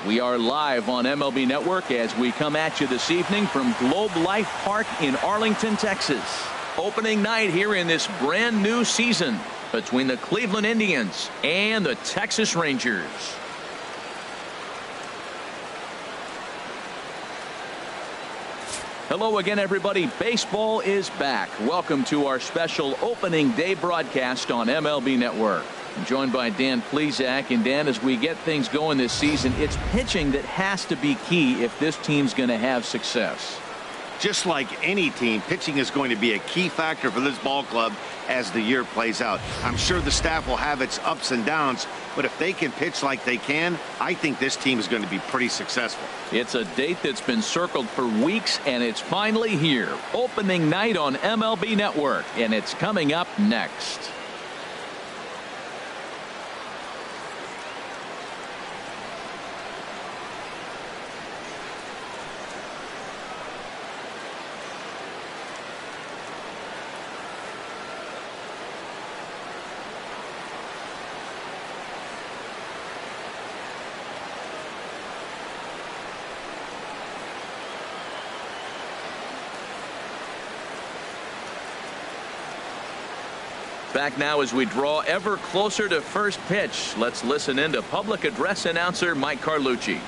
We are live on MLB Network as we come at you this evening from Globe Life Park in Arlington, Texas. Opening night here in this brand new season between the Cleveland Indians and the Texas Rangers. Hello again, everybody. Baseball is back. Welcome to our special opening day broadcast on MLB Network. I'm joined by Dan Plesac. And Dan, as we get things going this season, it's pitching that has to be key if this team's going to have success. Just like any team, pitching is going to be a key factor for this ball club as the year plays out. I'm sure the staff will have its ups and downs, but if they can pitch like they can, I think this team is going to be pretty successful. It's a date that's been circled for weeks, and it's finally here. Opening night on MLB Network, and it's coming up next. Back now as we draw ever closer to first pitch. Let's listen in to public address announcer Mike Carlucci.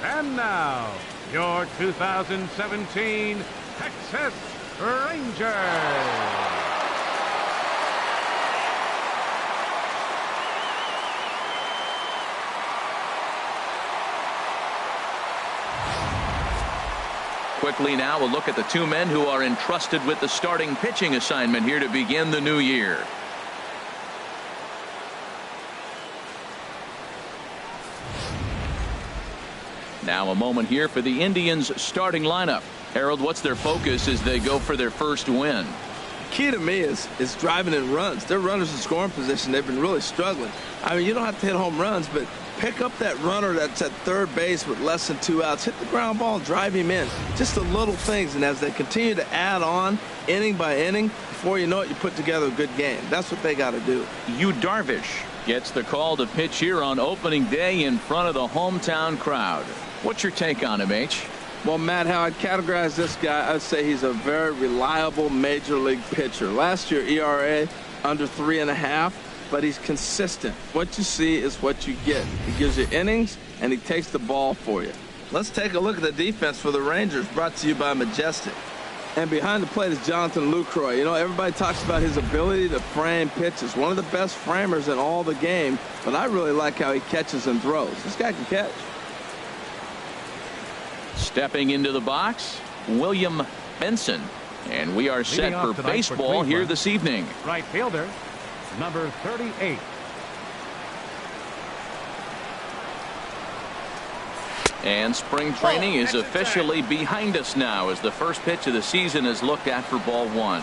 And now, your 2017 Texas Rangers. Quickly now, a look at the two men who are entrusted with the starting pitching assignment here to begin the new year. Now a moment here for the Indians starting lineup. Harold, what's their focus as they go for their first win? Key to me is driving in runs. Their runners in scoring position, they've been really struggling. I mean, you don't have to hit home runs, but pick up that runner that's at third base with less than 2 outs. Hit the ground ball and drive him in. Just the little things. And as they continue to add on inning by inning, before you know it, you put together a good game. That's what they got to do. Yu Darvish gets the call to pitch here on opening day in front of the hometown crowd. What's your take on him, H? Well, Matt, how I'd categorize this guy, I'd say he's a very reliable major league pitcher. Last year, ERA under 3.5. But he's consistent. What you see is what you get. He gives you innings, and he takes the ball for you. Let's take a look at the defense for the Rangers, brought to you by Majestic. And behind the plate is Jonathan Lucroy. You know, everybody talks about his ability to frame pitches. One of the best framers in all the game, but I really like how he catches and throws. This guy can catch. Stepping into the box, William Benson. And we are set for baseball here this evening. Right fielder, number 38. And spring training is officially behind us now as the first pitch of the season is looked at for ball one.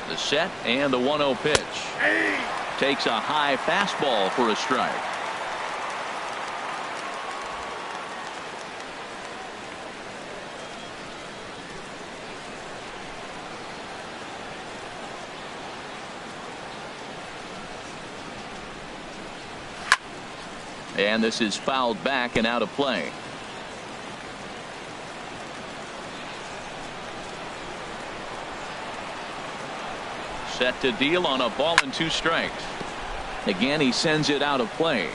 The set and the 1-0 pitch. Takes a high fastball for a strike. And this is fouled back and out of play. Set to deal on a ball and 2 strikes. Again, he sends it out of play.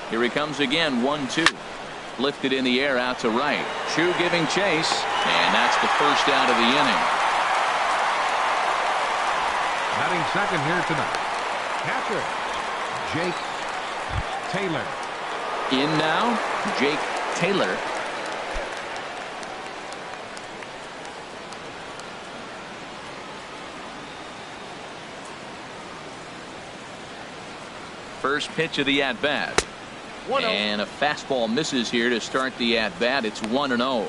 Here he comes again, 1-2. Lifted in the air out to right. Chu giving chase, and that's the first out of the inning. Batting second here tonight, catcher Jake Taylor. In now, Jake Taylor. First pitch of the at-bat. And a fastball misses here to start the at-bat. It's 1-0.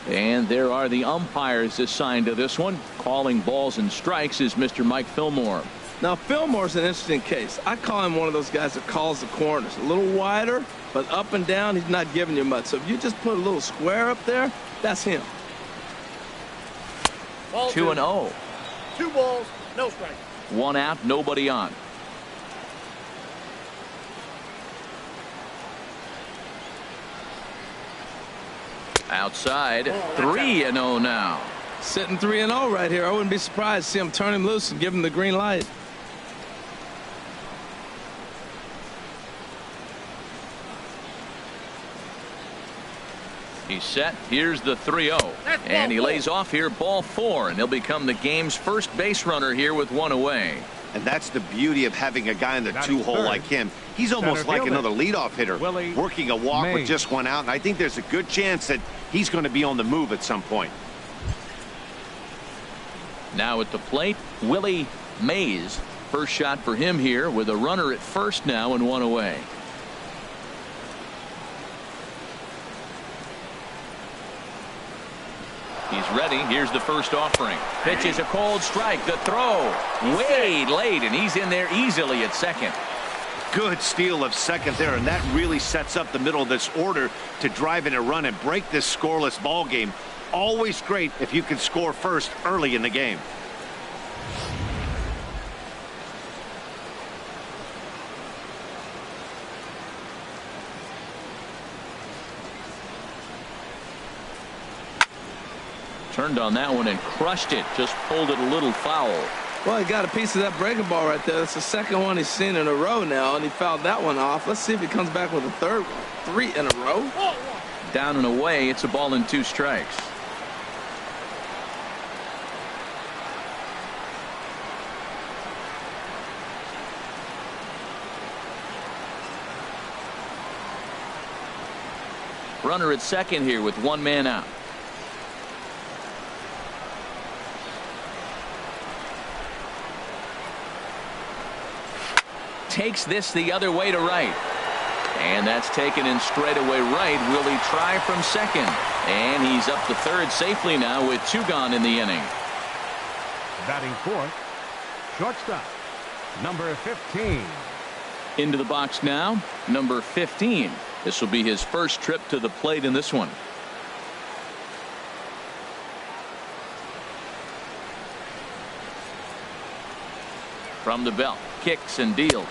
And there are the umpires assigned to this one. Calling balls and strikes is Mr. Mike Fillmore. Now, Fillmore's an interesting case. I call him one of those guys that calls the corners. A little wider, but up and down, he's not giving you much. So if you just put a little square up there, that's him. 2-0. 2 balls, no strikes. 1 out, nobody on. Outside, 3-0 now. Sitting 3-0 right here. I wouldn't be surprised to see him turn him loose and give him the green light. He's set. Here's the 3-0. And he lays off here, ball 4, and he'll become the game's first base runner here with 1 away. And that's the beauty of having a guy in the Batting 2-hole third. like him. He's almost like another leadoff hitter, Willie working a walk with Mays. just 1 out. And I think there's a good chance that he's going to be on the move at some point. Now at the plate, Willie Mays. First shot for him here with a runner at first now and 1 away. He's ready. Here's the first offering. Pitch is a cold strike. The throw way late, and he's in there easily at second. Good steal of second there, and that really sets up the middle of this order to drive in a run and break this scoreless ball game. Always great if you can score first early in the game. Turned on that one and crushed it. Just pulled it a little foul. Well, he got a piece of that breaking ball right there. That's the second one he's seen in a row now, and he fouled that one off. Let's see if he comes back with a third one. 3 in a row. Down and away. It's a ball and 2 strikes. Runner at second here with 1 man out. Takes this the other way to right. And that's taken in straightaway right. Will he try from second? And he's up to third safely now with 2 gone in the inning. Batting fourth, shortstop, number 15. Into the box now, number 15. This will be his first trip to the plate in this one. From the belt, kicks and deals.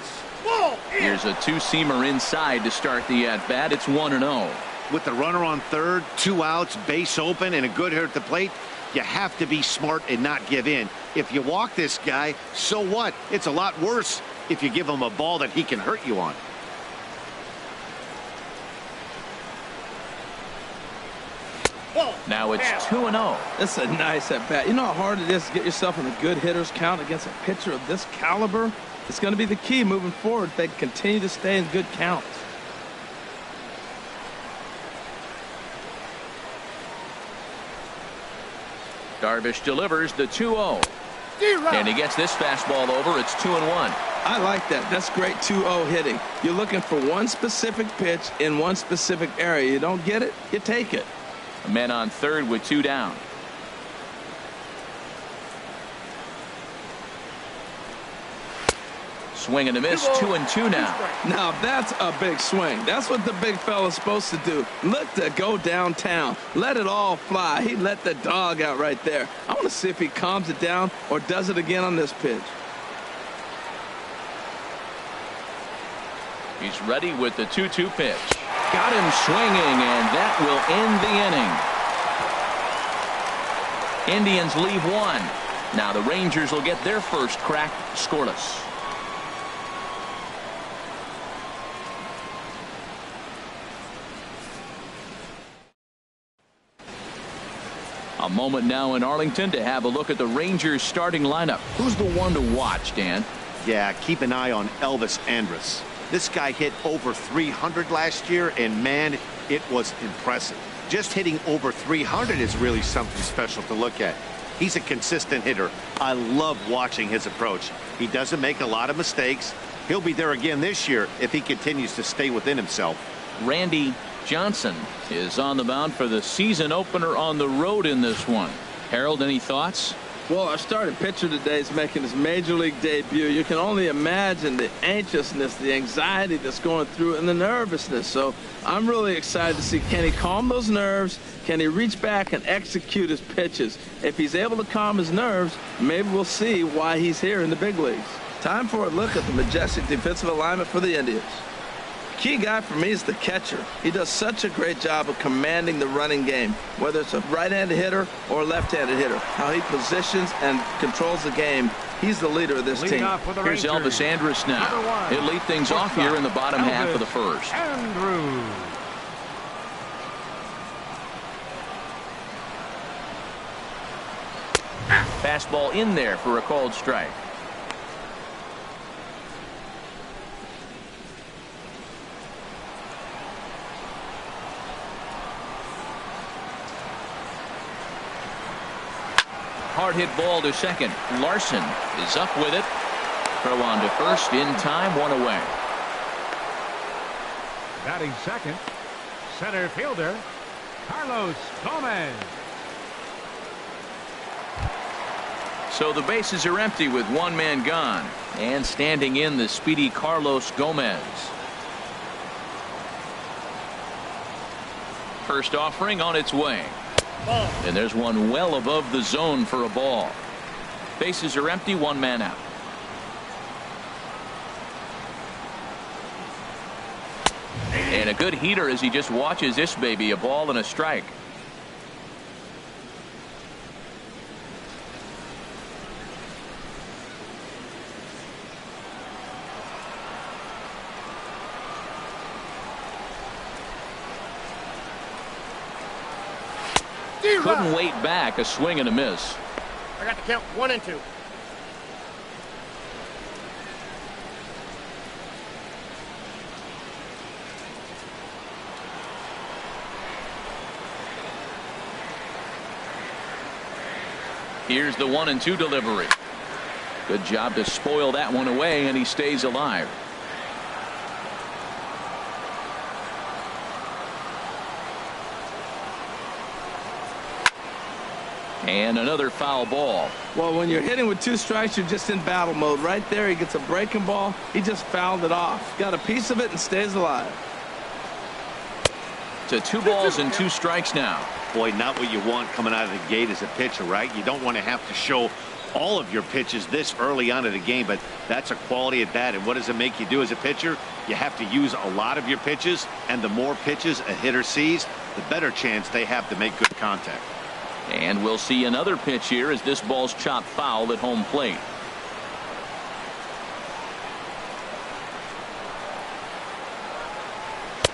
Here's a 2-seamer inside to start the at-bat. It's 1-0. With the runner on third, 2 outs, base open, and a good hitter at the plate, you have to be smart and not give in. If you walk this guy, so what? It's a lot worse if you give him a ball that he can hurt you on. Now it's 2-0. That's a nice at-bat. You know how hard it is to get yourself in a good hitter's count against a pitcher of this caliber? It's going to be the key moving forward if they continue to stay in good counts. Darvish delivers the 2-0. And he gets this fastball over. It's 2-1. I like that. That's great 2-0 hitting. You're looking for one specific pitch in one specific area. You don't get it, you take it. A man on third with 2 down. Swing and a miss. 2-2 now. Now that's a big swing. That's what the big fella's supposed to do. Look to go downtown. Let it all fly. He let the dog out right there. I want to see if he calms it down or does it again on this pitch. He's ready with the 2-2 pitch. Got him swinging, and that will end the inning. Indians leave 1. Now the Rangers will get their first crack scoreless. A moment now in Arlington to have a look at the Rangers starting lineup. Who's the one to watch, Dan? Yeah, keep an eye on Elvis Andrus. This guy hit over 300 last year, and man, it was impressive. Just hitting over 300 is really something special to look at. He's a consistent hitter. I love watching his approach. He doesn't make a lot of mistakes. He'll be there again this year if he continues to stay within himself. Randy Johnson is on the mound for the season opener on the road in this one. Harold, any thoughts? Well, our starting pitcher today is making his major league debut. You can only imagine the anxiousness, the anxiety that's going through, and the nervousness. So I'm really excited to see, can he calm those nerves? Can he reach back and execute his pitches? If he's able to calm his nerves, maybe we'll see why he's here in the big leagues. Time for a look at the majestic defensive alignment for the Indians. Key guy for me is the catcher. He does such a great job of commanding the running game, whether it's a right-handed hitter or a left-handed hitter. How he positions and controls the game. He's the leader of this team. Here's Elvis Andrus now. He'll lead things off here in the bottom half of the first. Andrews. Fastball in there for a called strike. Hard hit ball to second. Larson is up with it. Throw on to first in time, one away. Batting second, center fielder, Carlos Gomez. So the bases are empty with one man gone. And standing in, the speedy Carlos Gomez. First offering on its way. And there's one well above the zone for a ball. Bases are empty, one man out. And a good heater as he just watches this baby, a ball and a strike. Couldn't wait back, a swing and a miss. I got to count 1 and 2. Here's the 1-2 delivery. Good job to spoil that one away, and he stays alive. And another foul ball. Well, when you're hitting with 2 strikes, you're just in battle mode. Right there, he gets a breaking ball. He just fouled it off. Got a piece of it and stays alive. To 2 balls and 2 strikes now. Boy, not what you want coming out of the gate as a pitcher, right? You don't want to have to show all of your pitches this early on in the game, but that's a quality at bat. And what does it make you do as a pitcher? You have to use a lot of your pitches, and the more pitches a hitter sees, the better chance they have to make good contact. And we'll see another pitch here as this ball's chopped foul at home plate.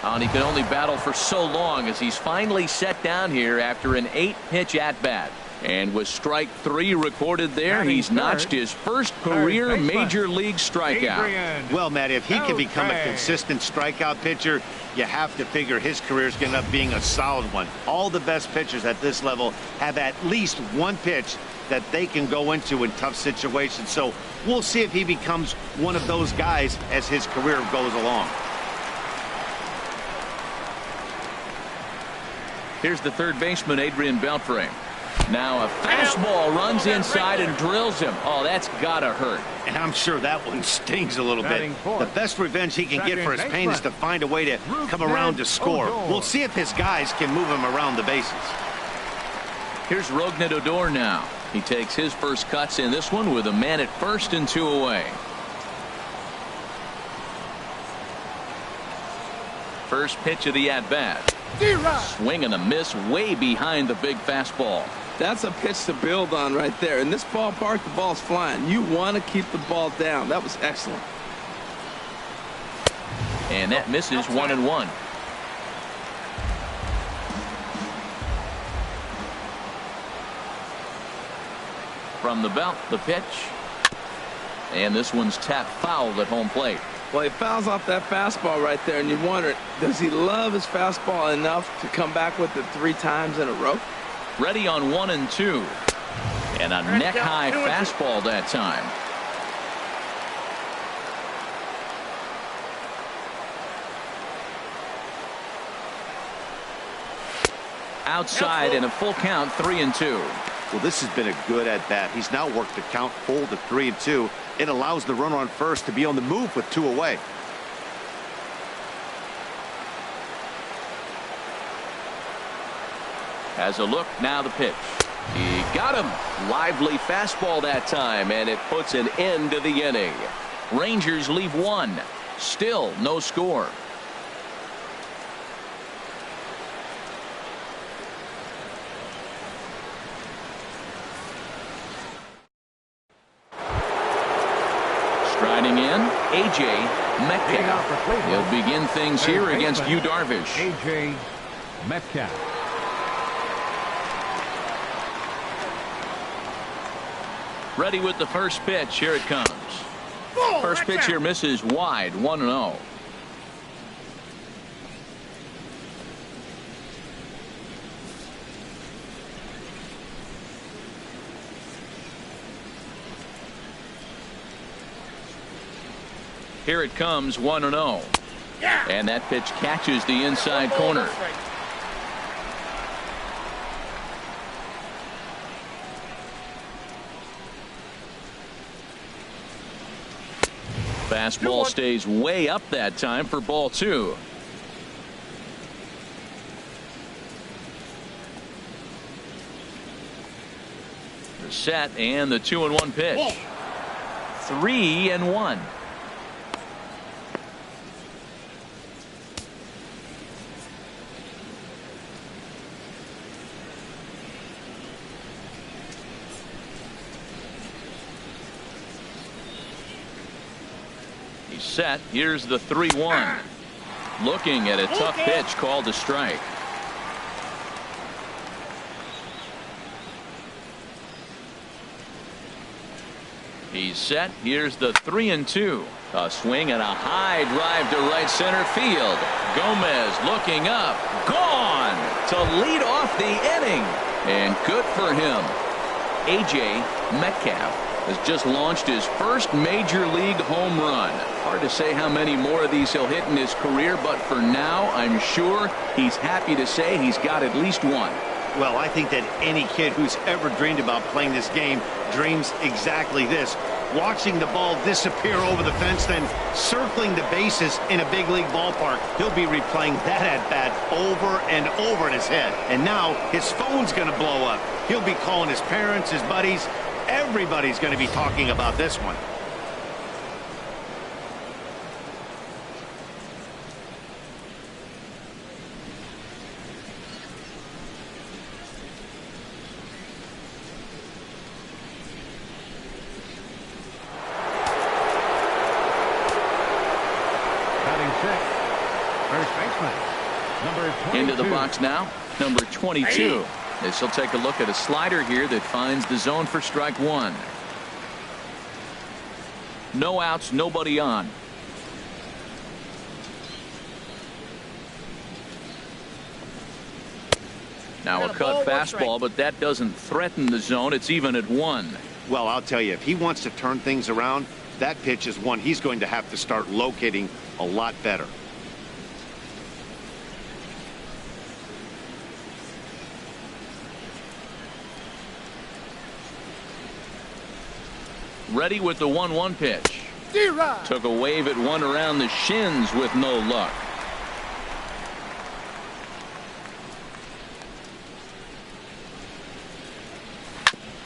And he could only battle for so long as he's finally set down here after an 8-pitch at-bat. And with strike 3 recorded there, he's notched his first career major league strikeout. Well, Matt, if he can become a consistent strikeout pitcher, you have to figure his career is going to end up being a solid one. All the best pitchers at this level have at least one pitch that they can go into in tough situations. So we'll see if he becomes one of those guys as his career goes along. Here's the third baseman, Adrian Beltre. Now a fastball runs inside and drills him. Oh, that's gotta hurt. And I'm sure that one stings a little bit. The best revenge he can get for his pain is to find a way to come around to score. We'll see if his guys can move him around the bases. Here's Rougned Odor now. He takes his first cuts in this one with a man at first and 2 away. First pitch of the at-bat. Swing and a miss way behind the big fastball. That's a pitch to build on right there. In this ballpark, the ball's flying. You want to keep the ball down. That was excellent. And that misses 1-1. From the belt, the pitch. And this one's tapped foul at home plate. Well, he fouls off that fastball right there, and you wonder, does he love his fastball enough to come back with it 3 times in a row? Ready on 1-2. And a neck-high fastball that time. Outside and a full count, 3-2. Well, this has been a good at bat. He's now worked the count full to 3-2. It allows the runner on first to be on the move with 2 away. Has a look, now the pitch. He got him. Lively fastball that time, and it puts an end to the inning. Rangers leave 1. Still no score. Striding in, A.J. Metcalf. He'll begin things here against Yu Darvish. A.J. Metcalf. Ready with the first pitch. Here it comes. First pitch here misses wide, 1-0. Here it comes, 1-0. And that pitch catches the inside corner. Fastball stays way up that time for ball 2. The set and the 2-1 pitch. 3-1. Set. Here's the 3-1. Looking at a tough pitch called a strike. He's set. Here's the 3-2. A swing and a high drive to right center field. Gomez looking up. Gone to lead off the inning. And good for him. A.J. Metcalf has just launched his first major league home run. Hard to say how many more of these he'll hit in his career, but for now, I'm sure he's happy to say he's got at least one. Well, I think that any kid who's ever dreamed about playing this game dreams exactly this. Watching the ball disappear over the fence, then circling the bases in a big league ballpark. He'll be replaying that at-bat over and over in his head. And now his phone's going to blow up. He'll be calling his parents, his buddies. Everybody's going to be talking about this one. Into the box now, number 22. This will take a look at a slider here that finds the zone for strike 1. No outs, nobody on. Now a cut fastball, but that doesn't threaten the zone. It's even at 1. Well, I'll tell you, if he wants to turn things around, that pitch is one he's going to have to start locating a lot better. Ready with the 1-1 pitch. Took a wave at one around the shins with no luck.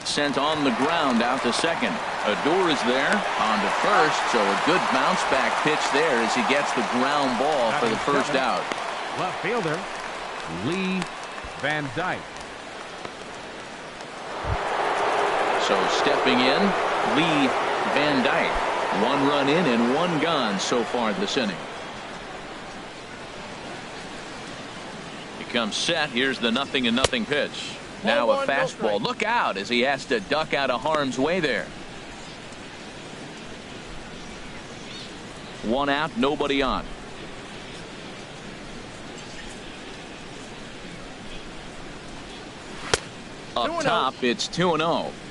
Sent on the ground out to second. Odor is there on to first, so a good bounce back pitch there as he gets the ground ball for the first out. Left fielder Lee Van Dyke. So stepping in, Lee Van Dyke. 1 run in and 1 gone so far this inning. He comes set. Here's the 0-0 pitch. Now a fastball. Look out as he has to duck out of harm's way there. 1 out, nobody on. Up top, it's 2-0.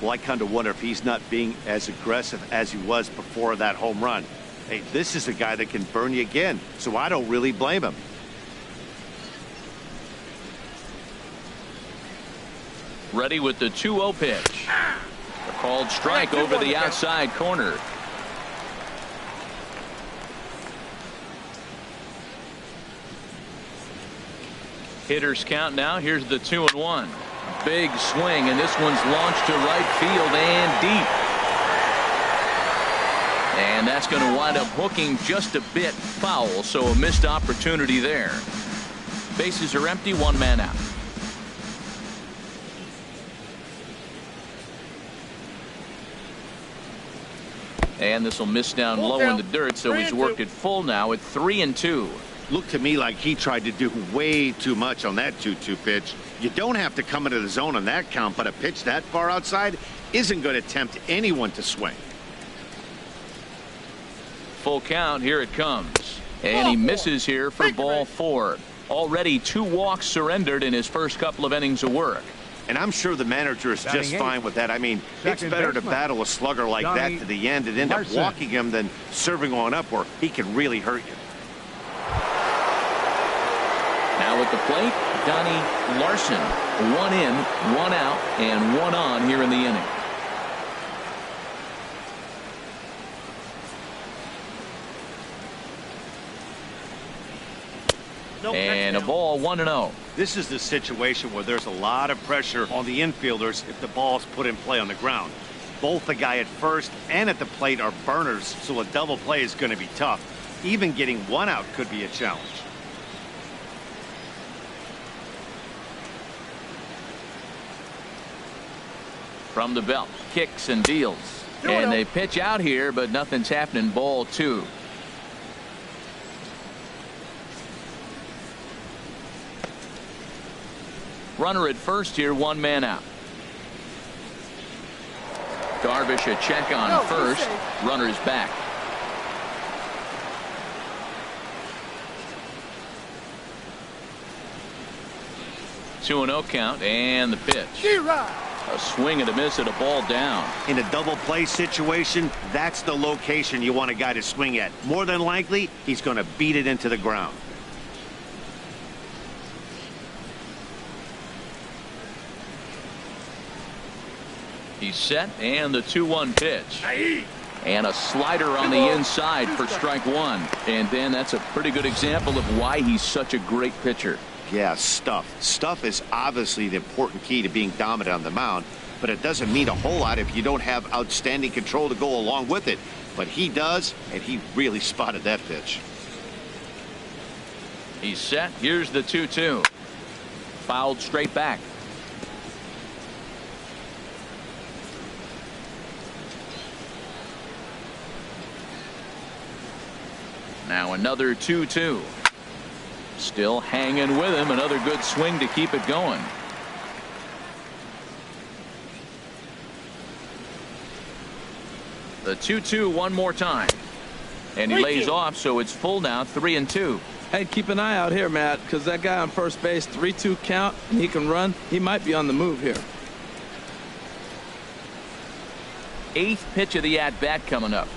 Well, I kind of wonder if he's not being as aggressive as he was before that home run. Hey, this is a guy that can burn you again, so I don't really blame him. Ready with the 2-0 pitch. A called strike over the outside corner. Hitters count now. Here's the 2-1. Big swing, and this one's launched to right field and deep. And that's going to wind up hooking just a bit foul, so a missed opportunity there. Bases are empty, 1 man out. And this will miss down low in the dirt, so he's worked it full now at 3-2. Looked to me like he tried to do way too much on that 2-2 pitch. You don't have to come into the zone on that count, but a pitch that far outside isn't going to tempt anyone to swing. Full count, here it comes. And he misses here for ball 4. Already 2 walks surrendered in his first couple of innings of work. And I'm sure the manager is just fine with that. I mean, it's better to battle a slugger like that to the end and end up walking him than serving on up where he can really hurt you. Now at the plate, Donnie Larson. 1 in, 1 out, and 1 on here in the inning. And a ball, 1-0. This is the situation where there's a lot of pressure on the infielders if the ball's put in play on the ground. Both the guy at first and at the plate are burners, so a double play is going to be tough. Even getting 1 out could be a challenge. From the belt, kicks and deals. And they pitch out here, but nothing's happening. Ball 2. Runner at first here, 1 man out. Darvish a check on first. Runner's back. Two and 0 count, and the pitch. A swing and a miss at a ball down. In a double play situation, that's the location you want a guy to swing at. More than likely, he's going to beat it into the ground. He's set, and the 2-1 pitch. And a slider on the inside for strike 1. And Dan, that's a pretty good example of why he's such a great pitcher. Yeah, stuff. Stuff is obviously the important key to being dominant on the mound, but it doesn't mean a whole lot if you don't have outstanding control to go along with it. But he does, and he really spotted that pitch. He's set. Here's the 2-2. Fouled straight back. Now another 2-2. Still hanging with him. Another good swing to keep it going. The 2-2 one more time. And he lays off, so it's full now, 3-2. Hey, keep an eye out here, Matt, because that guy on first base, 3-2 count, and he can run. He might be on the move here. 8th pitch of the at-bat coming up.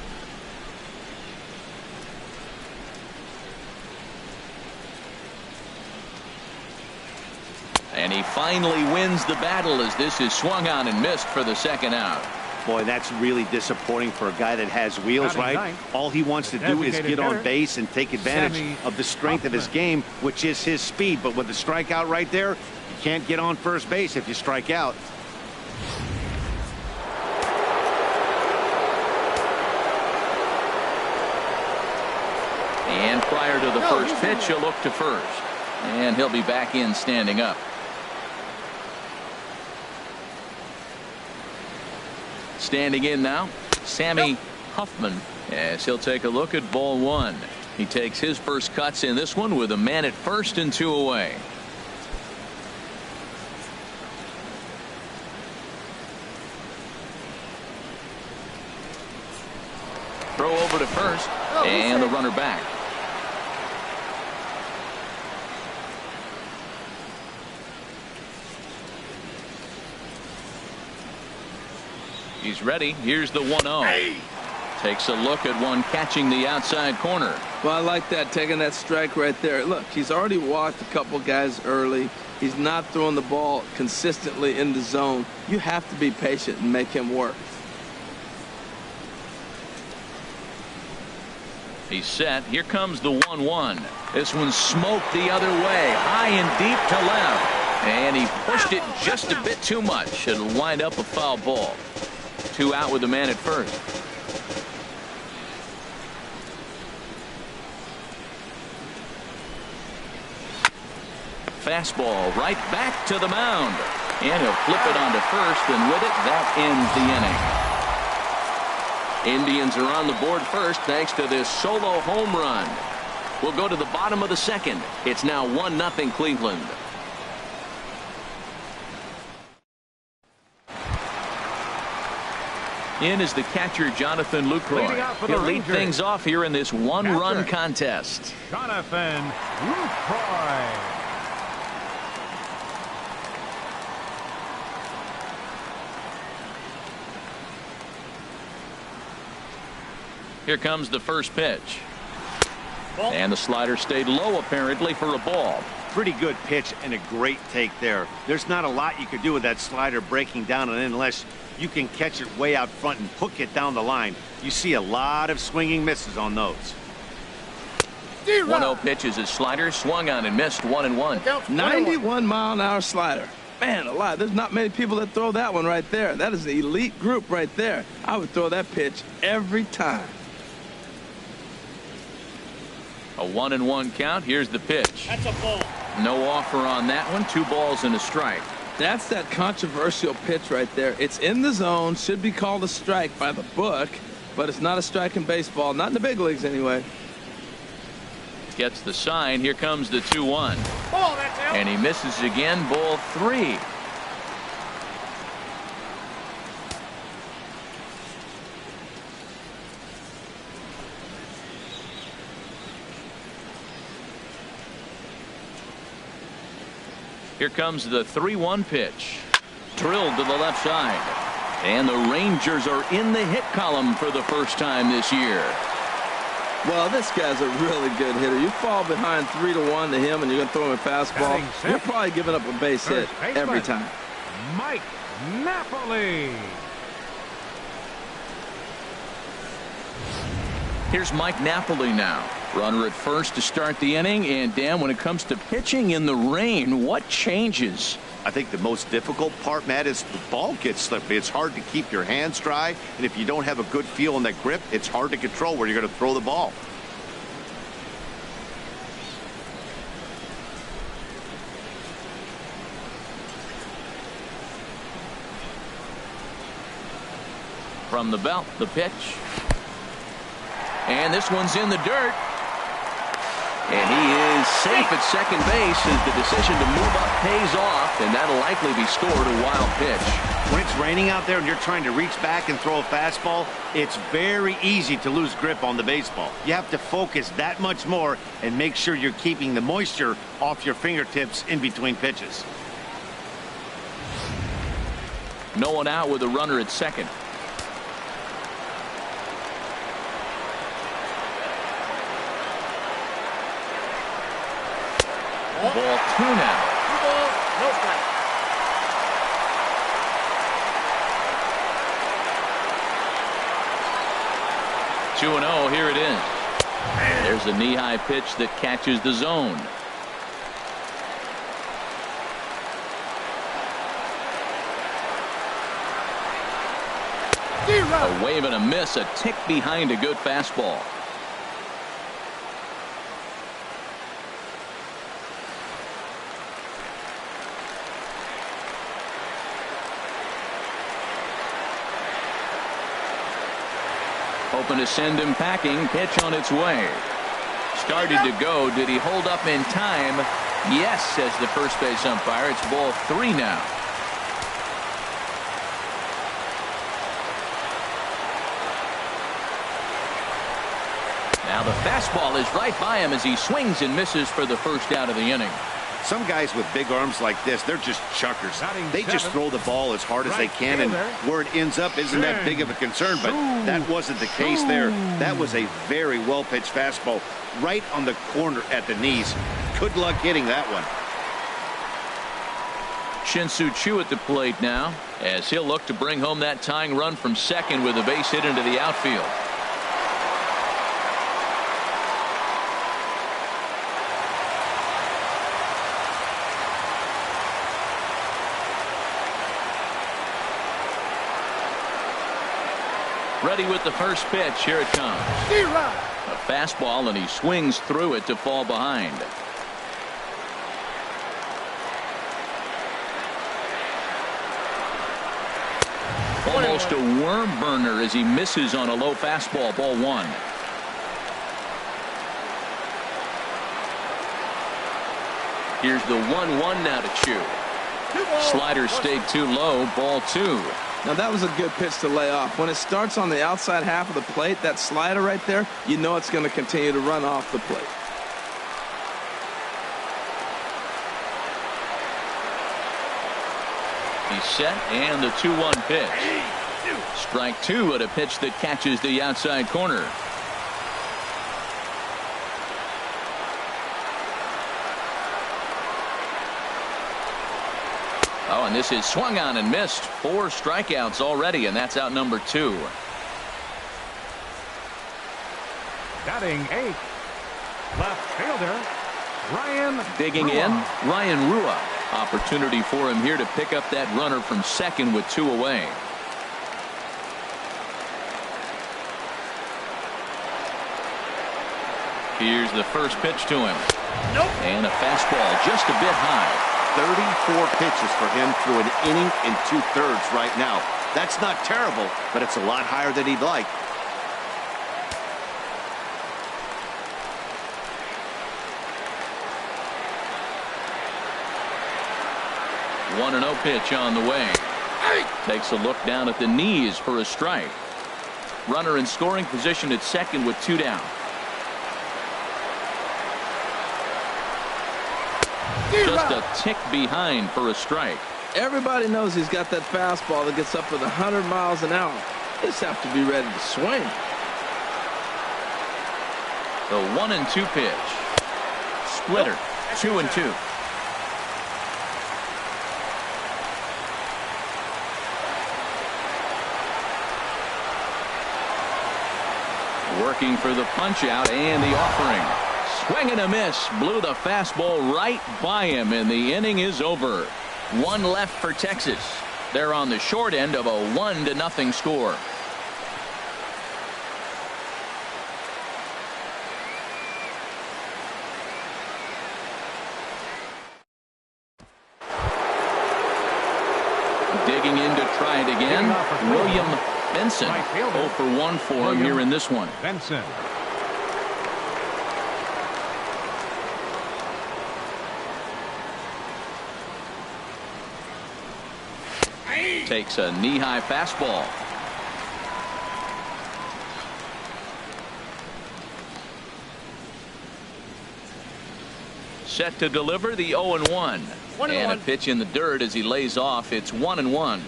And he finally wins the battle as this is swung on and missed for the 2nd out. Boy, that's really disappointing for a guy that has wheels, right? All he wants to do is get on base and take advantage of the strength of his game, which is his speed. But with the strikeout right there, you can't get on first base if you strike out. And prior to the first pitch, he'll look to first. And he'll be back in standing up. Standing in now, Sammy Huffman, as he'll take a look at ball 1. He takes his first cuts in this one with a man at first and 2 away. Throw over to first, and the runner back. He's ready. Here's the 1-0. Takes a look at one catching the outside corner. Well, I like that, taking that strike right there. Look, he's already walked a couple guys early. He's not throwing the ball consistently in the zone. You have to be patient and make him work. He's set. Here comes the 1-1. This one's smoked the other way, high and deep to left. And he pushed it just a bit too much. It'll wind up a foul ball. 2 out with the man at first. Fastball right back to the mound. And he'll flip it onto first, and with it, that ends the inning. Indians are on the board first thanks to this solo home run. We'll go to the bottom of the second. It's now 1-0 Cleveland. In is the catcher, Jonathan Lucroy. He'll lead things off here in this one-run contest. Jonathan Lucroy. Here comes the first pitch. And the slider stayed low apparently for a ball. Pretty good pitch and a great take there. There's not a lot you could do with that slider breaking down and in unless you can catch it way out front and hook it down the line. You see a lot of swinging misses on those. 1-0 pitch is his slider, swung on and missed. 1-1. 91 mile an hour slider. Man alive, there's not many people that throw that one right there. That is an elite group right there. I would throw that pitch every time. A 1-1 count. Here's the pitch. That's a ball. No offer on that one. 2 balls and a strike. That's that controversial pitch right there. It's in the zone, should be called a strike by the book, but it's not a strike in baseball, not in the big leagues anyway. Gets the sign. Here comes the 2-1. Ball, that's out. And he misses again. Ball 3. Here comes the 3-1 pitch. Drilled to the left side. And the Rangers are in the hit column for the first time this year. Well, this guy's a really good hitter. You fall behind 3-1 to him and you're going to throw him a fastball, you're probably giving up a base hit every time. Mike Napoli. Here's Mike Napoli now. Runner at first to start the inning. And Dan, when it comes to pitching in the rain, what changes? I think the most difficult part, Matt, is the ball gets slippery. It's hard to keep your hands dry, and if you don't have a good feel in that grip, it's hard to control where you're going to throw the ball. From the belt, the pitch. And this one's in the dirt. And he is safe at second base as the decision to move up pays off, and that'll likely be scored a wild pitch. When it's raining out there and you're trying to reach back and throw a fastball, it's very easy to lose grip on the baseball. You have to focus that much more and make sure you're keeping the moisture off your fingertips in between pitches. No one out with a runner at second. Ball 2 now. 2 balls, no strike. Two 2-0. Here it is. There's a knee-high pitch that catches the zone. A wave and a miss, a tick behind a good fastball. Hoping to send him packing. Pitch on its way. Started to go. Did he hold up in time? Yes, says the first base umpire. It's ball 3 now. Now the fastball is right by him as he swings and misses for the first out of the inning. Some guys with big arms like this, they're just chuckers. They just throw the ball as hard as they can, and where it ends up isn't that big of a concern, but that wasn't the case there. That was a very well-pitched fastball right on the corner at the knees. Good luck hitting that one. Shin-Soo Choo at the plate now, as he'll look to bring home that tying run from second with a base hit into the outfield. Ready with the first pitch. Here it comes. A fastball, and he swings through it to fall behind. Almost a worm burner as he misses on a low fastball. Ball one. Here's the 1-1 now to Choo. Slider stayed too low. Ball two. Now that was a good pitch to lay off. When it starts on the outside half of the plate, that slider right there, you know it's going to continue to run off the plate. He's set, and the 2-1 pitch. Strike two at a pitch that catches the outside corner. Oh, and this is swung on and missed. 4 strikeouts already, and that's out number 2. Batting 8th, left fielder, Ryan. Digging in, Ryan Rua. Opportunity for him here to pick up that runner from second with 2 away. Here's the first pitch to him. And a fastball just a bit high. 34 pitches for him through an inning and 2/3 right now. That's not terrible, but it's a lot higher than he'd like. One 1-0 pitch on the way. Takes a look down at the knees for a strike. Runner in scoring position at second with 2 down. Just a tick behind for a strike. Everybody knows he's got that fastball that gets up with 100 miles an hour. They just have to be ready to swing. The 1-2 pitch. Splitter. 2-2. Working for the punch out and the offering. Swing and a miss. Blew the fastball right by him, and the inning is over. 1 left for Texas. They're on the short end of a 1-0 score. Digging in to try it again. William Benson. 0 for 1 for him here in this one. Benson. Takes a knee-high fastball. Set to deliver the 0-1. And a pitch in the dirt as he lays off. It's 1-1.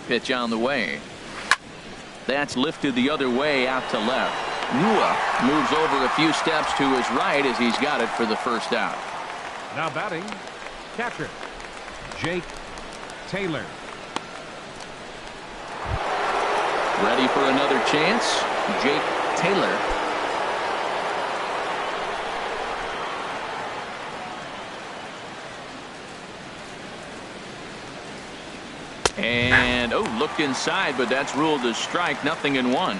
Pitch on the way. That's lifted the other way out to left. Rua moves over a few steps to his right as he's got it for the first out. Now batting, catcher, Jake Taylor. Ready for another chance, Jake Taylor. And looked inside, but that's ruled a strike. 0-1.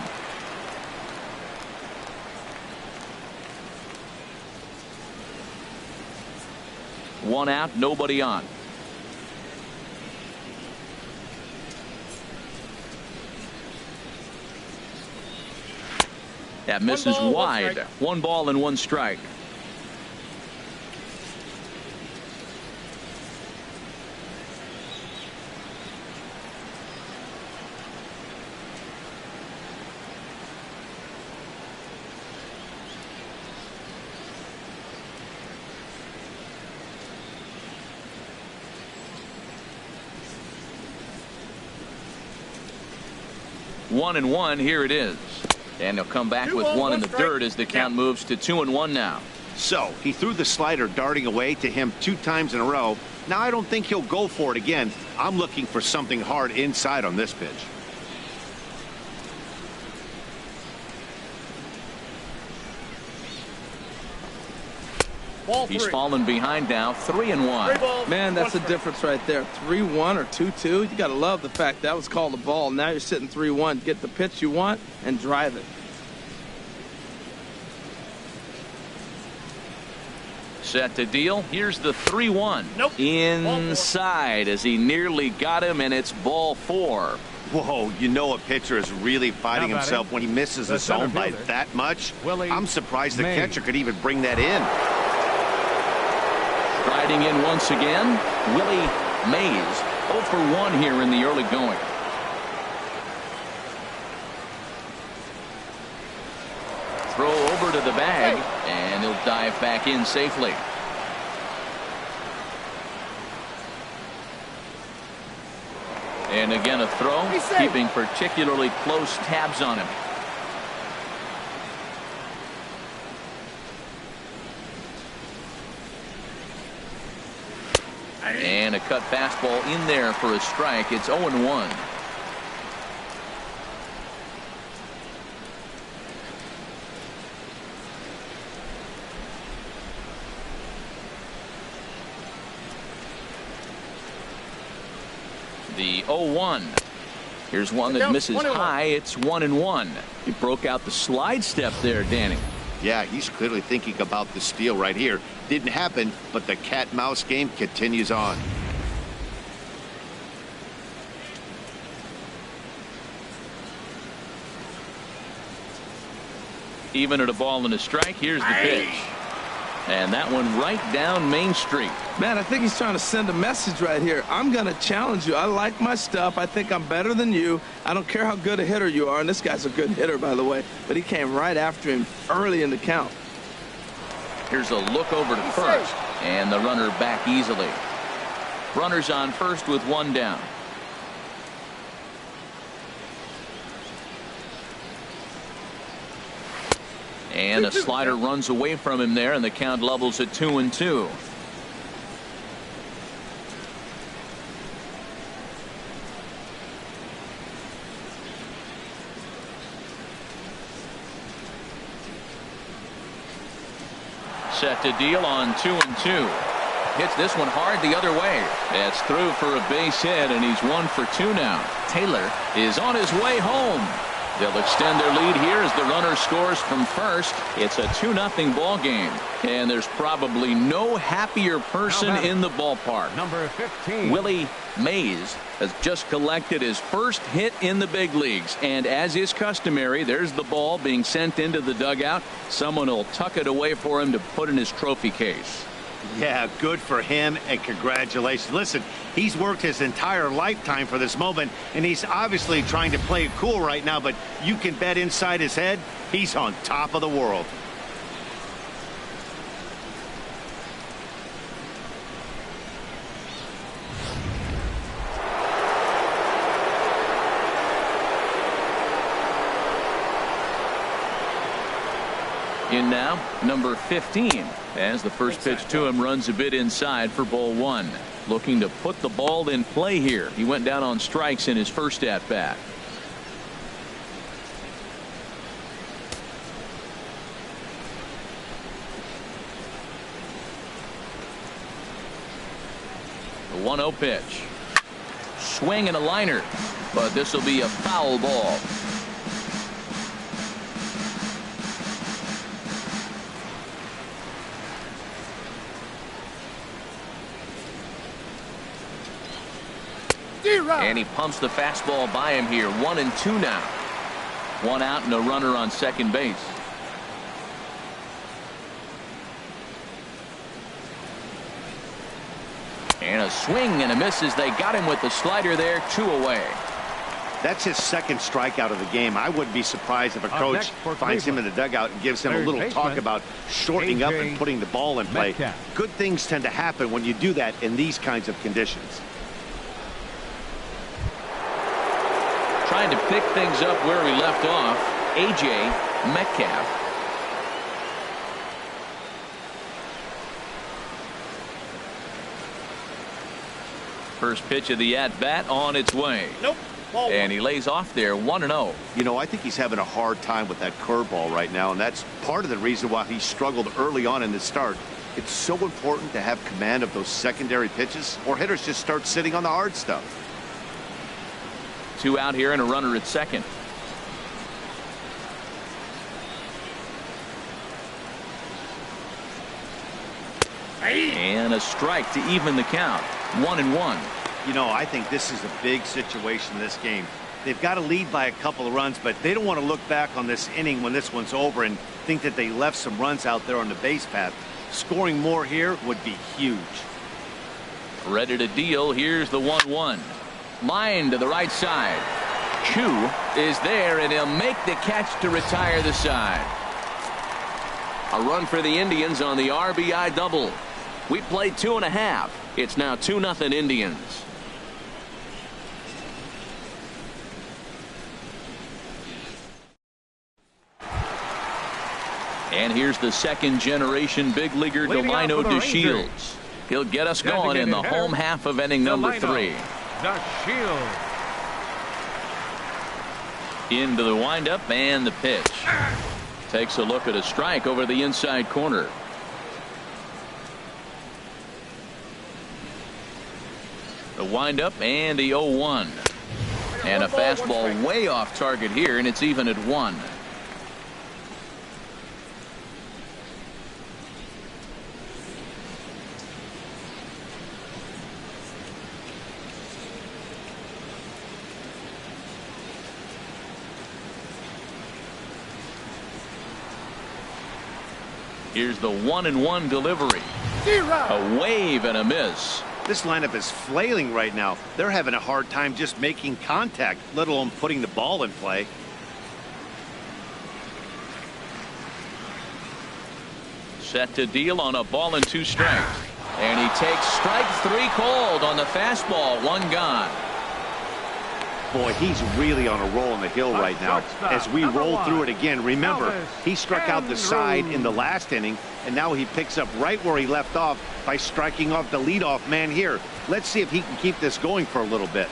One out, nobody on. That misses wide. 1 ball and 1 strike. 1-1. Here it is. And he'll come back with one in the dirt as the count moves to 2-1 now. So he threw the slider darting away to him 2 times in a row. Now I don't think he'll go for it again. I'm looking for something hard inside on this pitch. He's fallen behind now, 3-1. Man, that's the difference right there. 3-1 or 2-2. You got to love the fact that was called a ball. Now you're sitting 3-1. Get the pitch you want and drive it. Set to deal. Here's the 3-1. Nope. Inside as he nearly got him, and it's ball 4. Whoa, you know a pitcher is really fighting himself when he misses the zone by that much. I'm surprised the catcher could even bring that in. Striding in once again, Willie Mays, 0 for 1 here in the early going. Throw over to the bag, and he'll dive back in safely. And again a throw, keeping particularly close tabs on him. And a cut fastball in there for a strike. It's 0-1. The 0-1. Here's one that misses high. It's 1-1. He broke out the slide step there, Danny. Yeah, he's clearly thinking about the steal right here. Didn't happen, but the cat-mouse game continues on. Even at a ball and a strike, here's the pitch. And that one right down Main Street. Man, I think he's trying to send a message right here. I'm going to challenge you. I like my stuff. I think I'm better than you. I don't care how good a hitter you are. And this guy's a good hitter, by the way. But he came right after him early in the count. Here's a look over to first. And the runner back easily. Runners on first with 1 down. And a slider runs away from him there, and the count levels at 2-2. Set to deal on 2-2. Hits this one hard the other way. That's through for a base hit, and he's 1 for 2 now. Taylor is on his way home. They'll extend their lead here as the runner scores from first. It's a 2-0 ball game, and there's probably no happier person in the ballpark. Number 15. Willie Mays has just collected his first hit in the big leagues, and as is customary, there's the ball being sent into the dugout. Someone will tuck it away for him to put in his trophy case. Yeah, good for him, and congratulations. Listen, he's worked his entire lifetime for this moment, and he's obviously trying to play it cool right now, but you can bet inside his head, he's on top of the world. In now, number 15, as the first pitch to him runs a bit inside for ball 1. Looking to put the ball in play here. He went down on strikes in his first at-bat. The 1-0 pitch. Swing and a liner, but this will be a foul ball. And he pumps the fastball by him here. 1-2 now. 1 out and a runner on second base. And a swing and a miss as they got him with the slider there. 2 away. That's his second strikeout of the game. I wouldn't be surprised if a coach finds him in the dugout and gives him a little talk about shortening up and putting the ball in play. Good things tend to happen when you do that in these kinds of conditions. trying to pick things up where we left off. A.J. Metcalf. First pitch of the at-bat on its way. Nope. Ball and he lays off there 1-0. You know, I think he's having a hard time with that curveball right now, and that's part of the reason why he struggled early on in the start. It's so important to have command of those secondary pitches, or hitters just start sitting on the hard stuff. 2 out here and a runner at second. And a strike to even the count. 1-1. You know, I think this is a big situation in this game. They've got to lead by a couple of runs, but they don't want to look back on this inning when this one's over and think that they left some runs out there on the base path. Scoring more here would be huge. Ready to deal. Here's the 1-1. Line to the right side. Chu is there, and he'll make the catch to retire the side. A run for the Indians on the RBI double. We played 2.5. It's now 2-0 Indians. And here's the second-generation big leaguer Delino DeShields. He'll get us going in the home half of inning number 3. DeShields. Into the windup and the pitch. Takes a look at a strike over the inside corner. The windup and the 0-1. And a fastball way off target here, and it's even at 1. Here's the 1-1 delivery. A wave and a miss. This lineup is flailing right now. They're having a hard time just making contact, let alone putting the ball in play. Set to deal on a ball and 2 strikes. And he takes strike 3 called on the fastball. 1 gone. Boy, he's really on a roll on the hill right now. As we roll through it again, remember, he struck out the side in the last inning, and now he picks up right where he left off by striking off the leadoff man here. Let's see if he can keep this going for a little bit.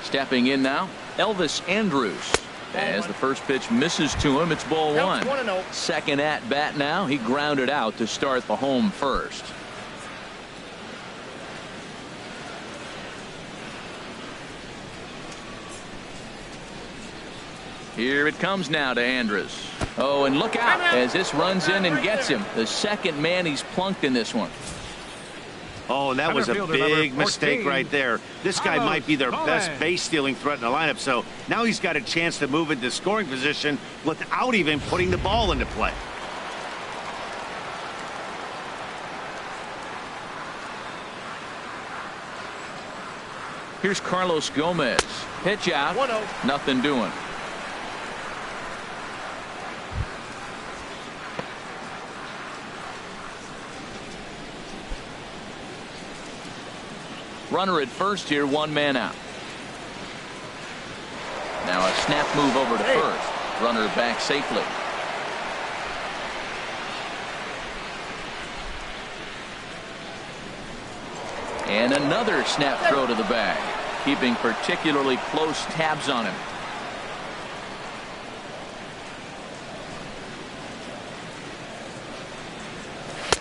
Stepping in now, Elvis Andrus. As the first pitch misses to him, it's ball 1. Second at bat now. He grounded out to start the home first. Here it comes now to Andrus. Oh, and look out as this runs in and gets him. The second man he's plunked in this one. Oh, and that was a big mistake right there. This guy might be their best base stealing threat in the lineup, so now he's got a chance to move into scoring position without even putting the ball into play. Here's Carlos Gomez. Pitch out. 1-0. Nothing doing. Runner at first here, 1 man out. Now a snap move over to first. Runner back safely. And another snap throw to the bag, keeping particularly close tabs on him.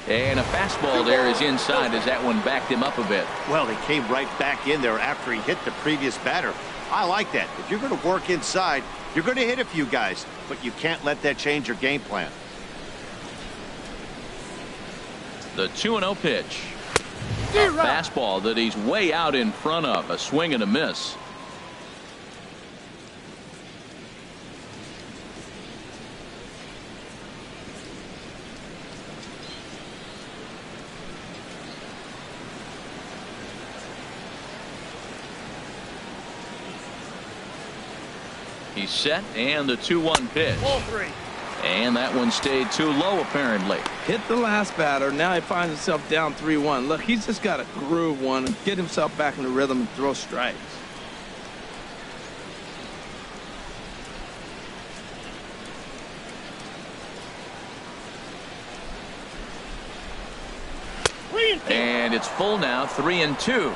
And a fastball there is inside as that one backed him up a bit. Well, he came right back in there after he hit the previous batter. I like that. If you're going to work inside, you're going to hit a few guys, but you can't let that change your game plan. The 2-0 pitch. A fastball that he's way out in front of. A swing and a miss. He's set, and the 2-1 pitch. Ball 3. And that one stayed too low, apparently. Hit the last batter. Now he finds himself down 3-1. Look, he's just got to groove one and get himself back in the rhythm and throw strikes. And it's full now, 3-2.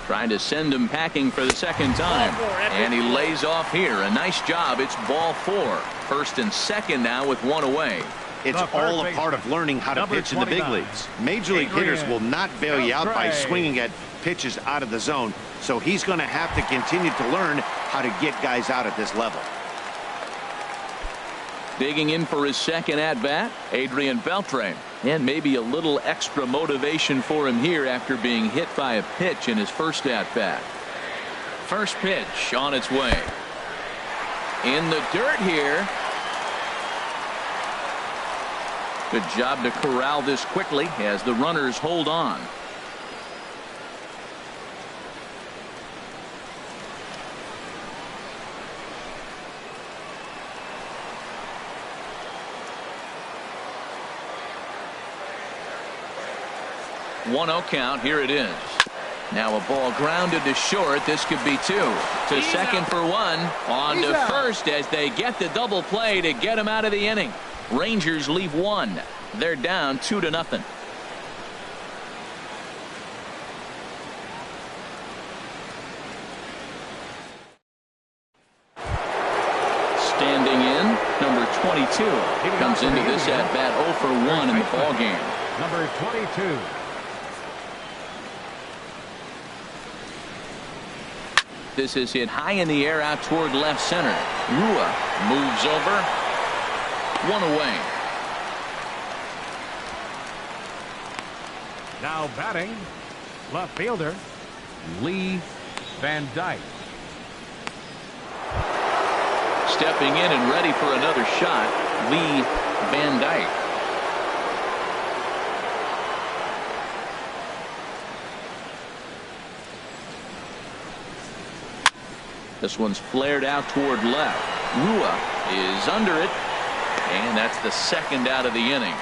Trying to send him packing for the second time. And he lays off here. A nice job. It's ball 4. First and second now with one away. It's all a part of learning how to pitch in the big leagues. Major league hitters will not bail you out by swinging at pitches out of the zone. So he's going to have to continue to learn how to get guys out at this level. Digging in for his second at-bat, Adrian Beltre. And maybe a little extra motivation for him here after being hit by a pitch in his first at-bat. First pitch on its way. In the dirt here. Good job to corral this quickly as the runners hold on. One 0 count. Here it is. Now a ball grounded to short. This could be 2. To second for 1. On to first as they get the double play to get him out of the inning. Rangers leave 1. They're down 2-0. Standing in, number 22 comes into this at bat 0 for 1 in the ball game. Number 22. This is hit high in the air out toward left center. Rua moves over. One away. Now batting, left fielder, Lee Van Dyke. Stepping in and ready for another shot, Lee Van Dyke. This one's flared out toward left. Rua is under it, and that's the second out of the inning.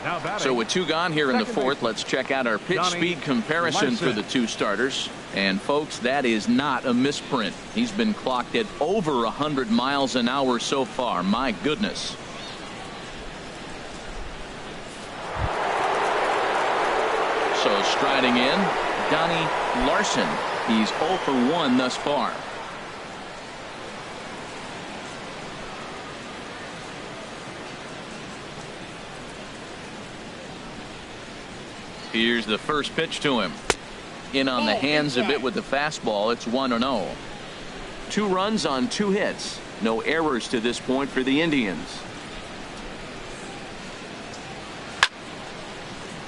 Now batting, so with 2 gone here in the fourth, let's check out our pitch speed comparison for the 2 starters. And folks, that is not a misprint. He's been clocked at over 100 miles an hour so far. My goodness. So striding in, Donnie Larson. He's 0 for 1 thus far. Here's the first pitch to him. In on the hands a bit with the fastball. It's 1-0. 2 runs on 2 hits. No errors to this point for the Indians.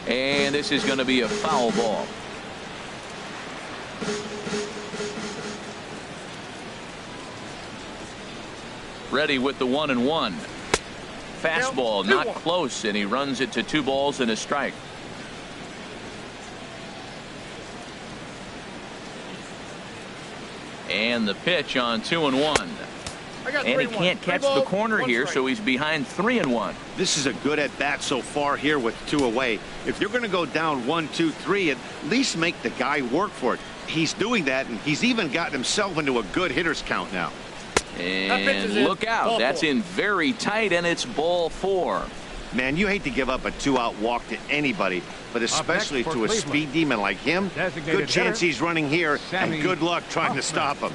And this is going to be a foul ball. Ready with the 1-1. Fastball not close, and he runs it to 2 balls and a strike. And the pitch on 2-1. And he can't catch the corner here, so he's behind 3-1. This is a good at bat so far here with 2 away. If you're going to go down 1, 2, 3, at least make the guy work for it. He's doing that, and he's even gotten himself into a good hitter's count now. And look out. That's in very tight, and it's ball 4. Man, you hate to give up a 2-out walk to anybody, but especially to a speed demon like him. Good chance he's running here, and good luck trying to stop him.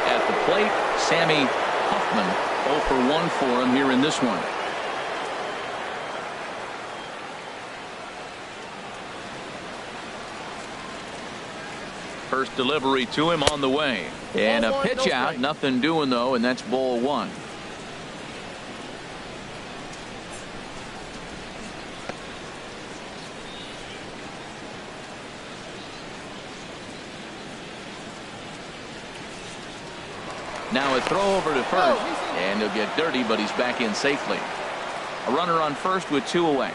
At the plate, Sammy Huffman. 0 for 1 for him here in this one. First delivery to him on the way. And a pitch out. Nothing doing, though, and that's ball 1. Now a throw over to first, and he'll get dirty, but he's back in safely. A runner on first with 2 away.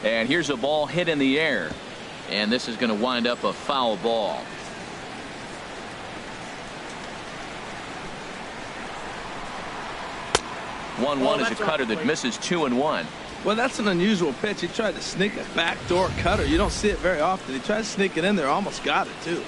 And here's a ball hit in the air, and this is going to wind up a foul ball. One is a cutter that misses 2-1. Well, that's an unusual pitch. He tried to sneak a backdoor cutter. You don't see it very often. He tried to sneak it in there, almost got it too.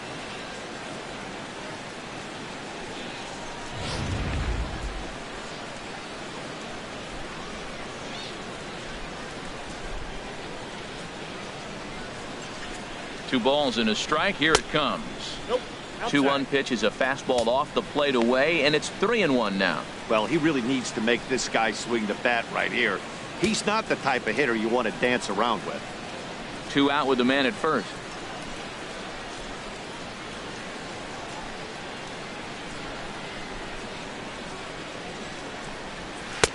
Two balls and a strike. Here it comes. Nope. 2-1 pitch is a fastball off the plate away, and it's 3-1 now. Well, he really needs to make this guy swing the bat right here. He's not the type of hitter you want to dance around with. 2 out with the man at first.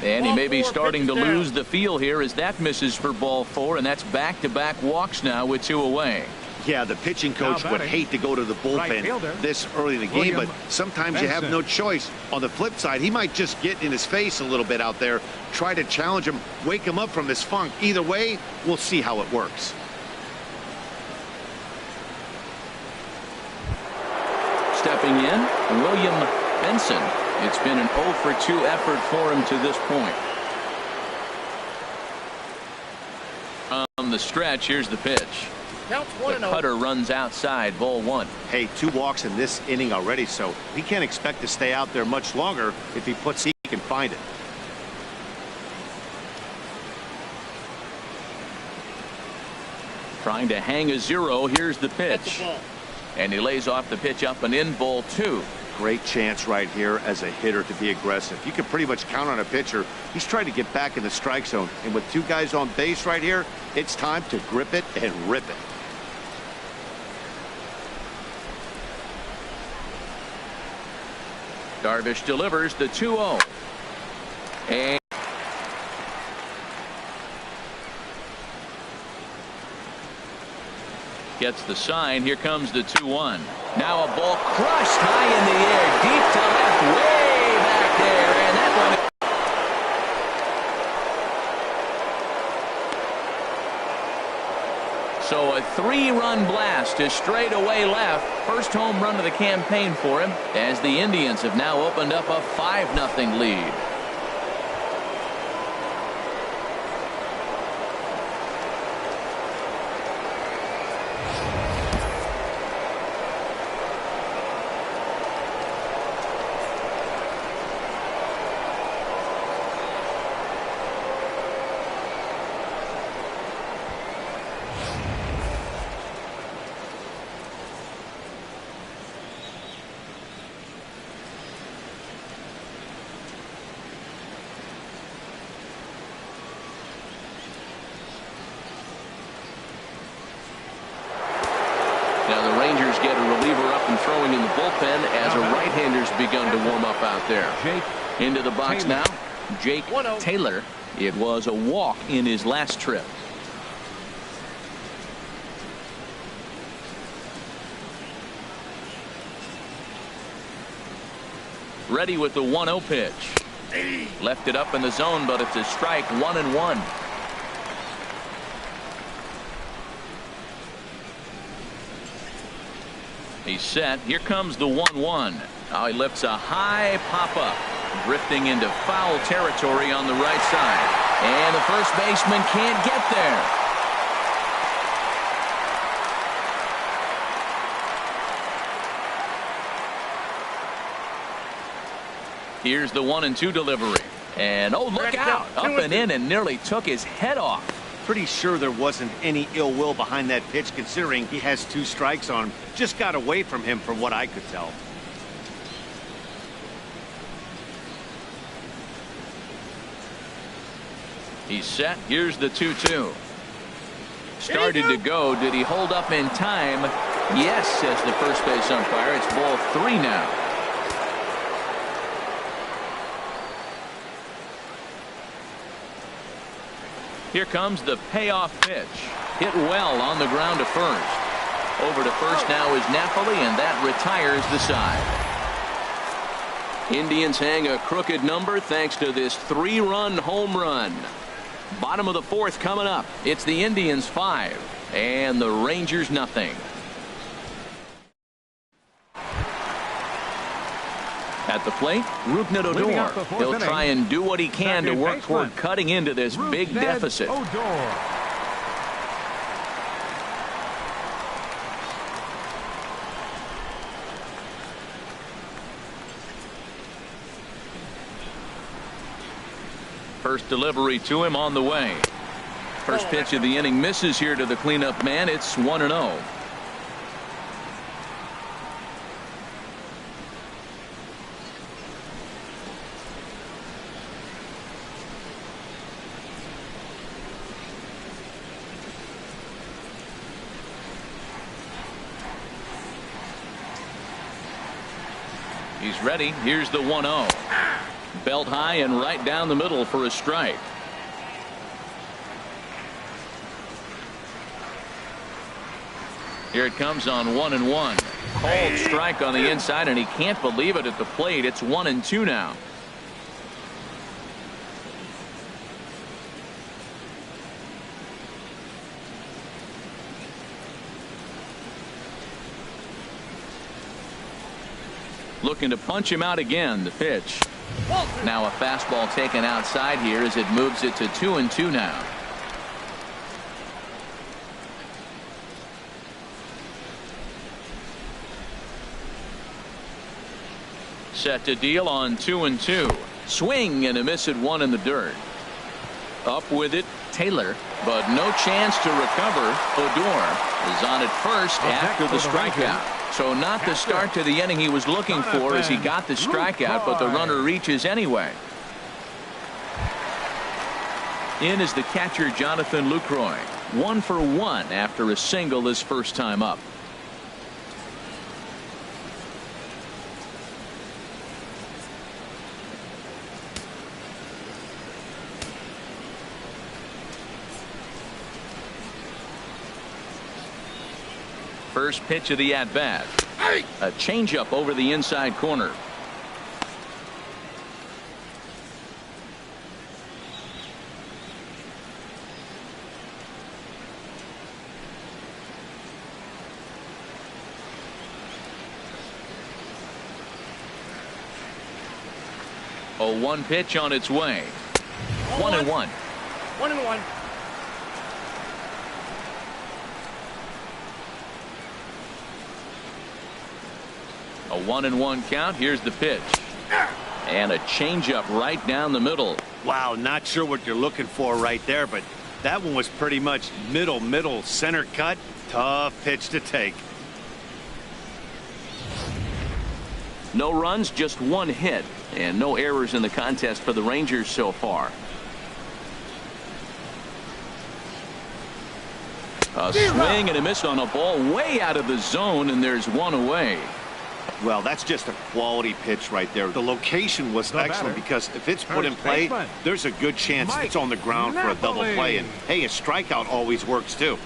And he may be starting to lose the feel here as that misses for ball 4, and that's back-to-back walks now with 2 away. Yeah, the pitching coach would hate to go to the bullpen this early in the game, but sometimes you have no choice. On the flip side, he might just get in his face a little bit out there, try to challenge him, wake him up from his funk. Either way, we'll see how it works. Stepping in, William Benson. It's been an 0 for 2 effort for him to this point. On the stretch, here's the pitch. Counts The 1-0. cutter runs outside, ball 1. Hey, 2 walks in this inning already, so he can't expect to stay out there much longer if he can find it. Trying to hang a 0. Here's the That's pitch. the ball. And he lays off the pitch up and in, ball 2. Great chance right here as a hitter to be aggressive. You can pretty much count on a pitcher. He's trying to get back in the strike zone. And with 2 guys on base right here, it's time to grip it and rip it. Darvish delivers the 2-0. And gets the sign. Here comes the 2-1. Now a ball crushed high in the air, deep to left, way back there, and that one. So a 3-run blast to straightaway left. First home run of the campaign for him, as the Indians have now opened up a 5-0 lead. Now the Rangers get a reliever up and throwing in the bullpen as a right-hander's begun to warm up out there. Into the box now, Jake Taylor. It was a walk in his last trip. Ready with the 1-0 pitch. Left it up in the zone, but it's a strike, 1-1. He's set. Here comes the 1-1. Now he lifts a high pop-up, drifting into foul territory on the right side. And the first baseman can't get there. Here's the 1-2 delivery. And oh, look out. Up and in and nearly took his head off. Pretty sure there wasn't any ill will behind that pitch, considering he has 2 strikes on him. Just got away from him from what I could tell. He's set. Here's the 2-2. Started to go. Did he hold up in time? Yes, says the first base umpire. It's ball 3 now. Here comes the payoff pitch. Hit well on the ground to first. Over to first now is Napoli, and that retires the side. Indians hang a crooked number thanks to this 3-run home run. Bottom of the 4th coming up. It's the Indians 5 and the Rangers nothing. At the plate, Rougned Odor. He'll try and do what he can to work toward cutting into this big deficit. First delivery to him on the way. First pitch of the inning misses here to the cleanup man. It's 1-0. He's ready. Here's the 1-0. Belt high and right down the middle for a strike. Here it comes on 1-1. Called strike on the inside, and he can't believe it at the plate. It's 1-2 now. Looking to punch him out again. The pitch. Now a fastball taken outside here as it moves it to 2-2 now. Set to deal on 2-2. Swing and a miss at 1 in the dirt. Up with it, Taylor, but no chance to recover. Odor is on at first after the strikeout. So not the start to the inning he was looking for as he got the strikeout, but the runner reaches anyway. In is the catcher, Jonathan Lucroy. 1 for 1 after a single his first time up. First pitch of the at-bat. A changeup over the inside corner. A 1 pitch on its way. 1-1. 1-1. A 1-1 count. Here's the pitch. And a changeup right down the middle. Wow, not sure what you're looking for right there, but that one was pretty much middle center cut. Tough pitch to take. No runs, just 1 hit, and no errors in the contest for the Rangers so far. A swing and a miss on a ball way out of the zone, and there's 1 away. Well, that's just a quality pitch right there. The location was excellent because if it's put in play, there's a good chance it's on the ground for a double play. And hey, a strikeout always works too.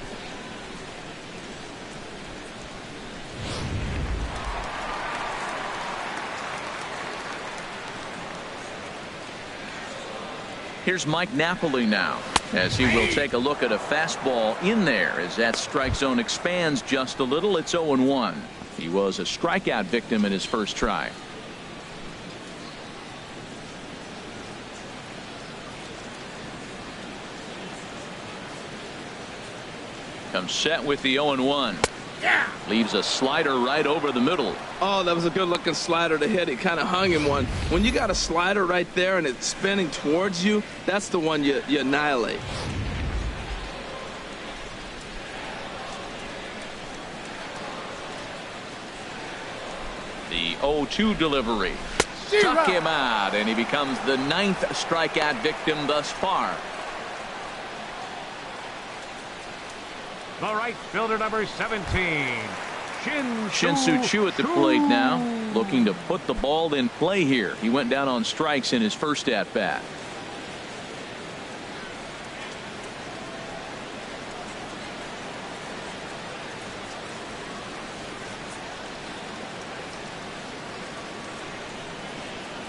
Here's Mike Napoli now as he will take a look at a fastball in there as that strike zone expands just a little. It's 0-1. He was a strikeout victim in his first try. Comes set with the 0-1. Leaves a slider right over the middle. Oh, that was a good looking slider to hit. It kind of hung him one. When you got a slider right there and it's spinning towards you, that's the one you annihilate. The 0-2 delivery. Struck him out, and he becomes the 9th strikeout victim thus far. The right fielder, number 17. Shin-Soo Choo at the plate now, looking to put the ball in play here. He went down on strikes in his first at-bat.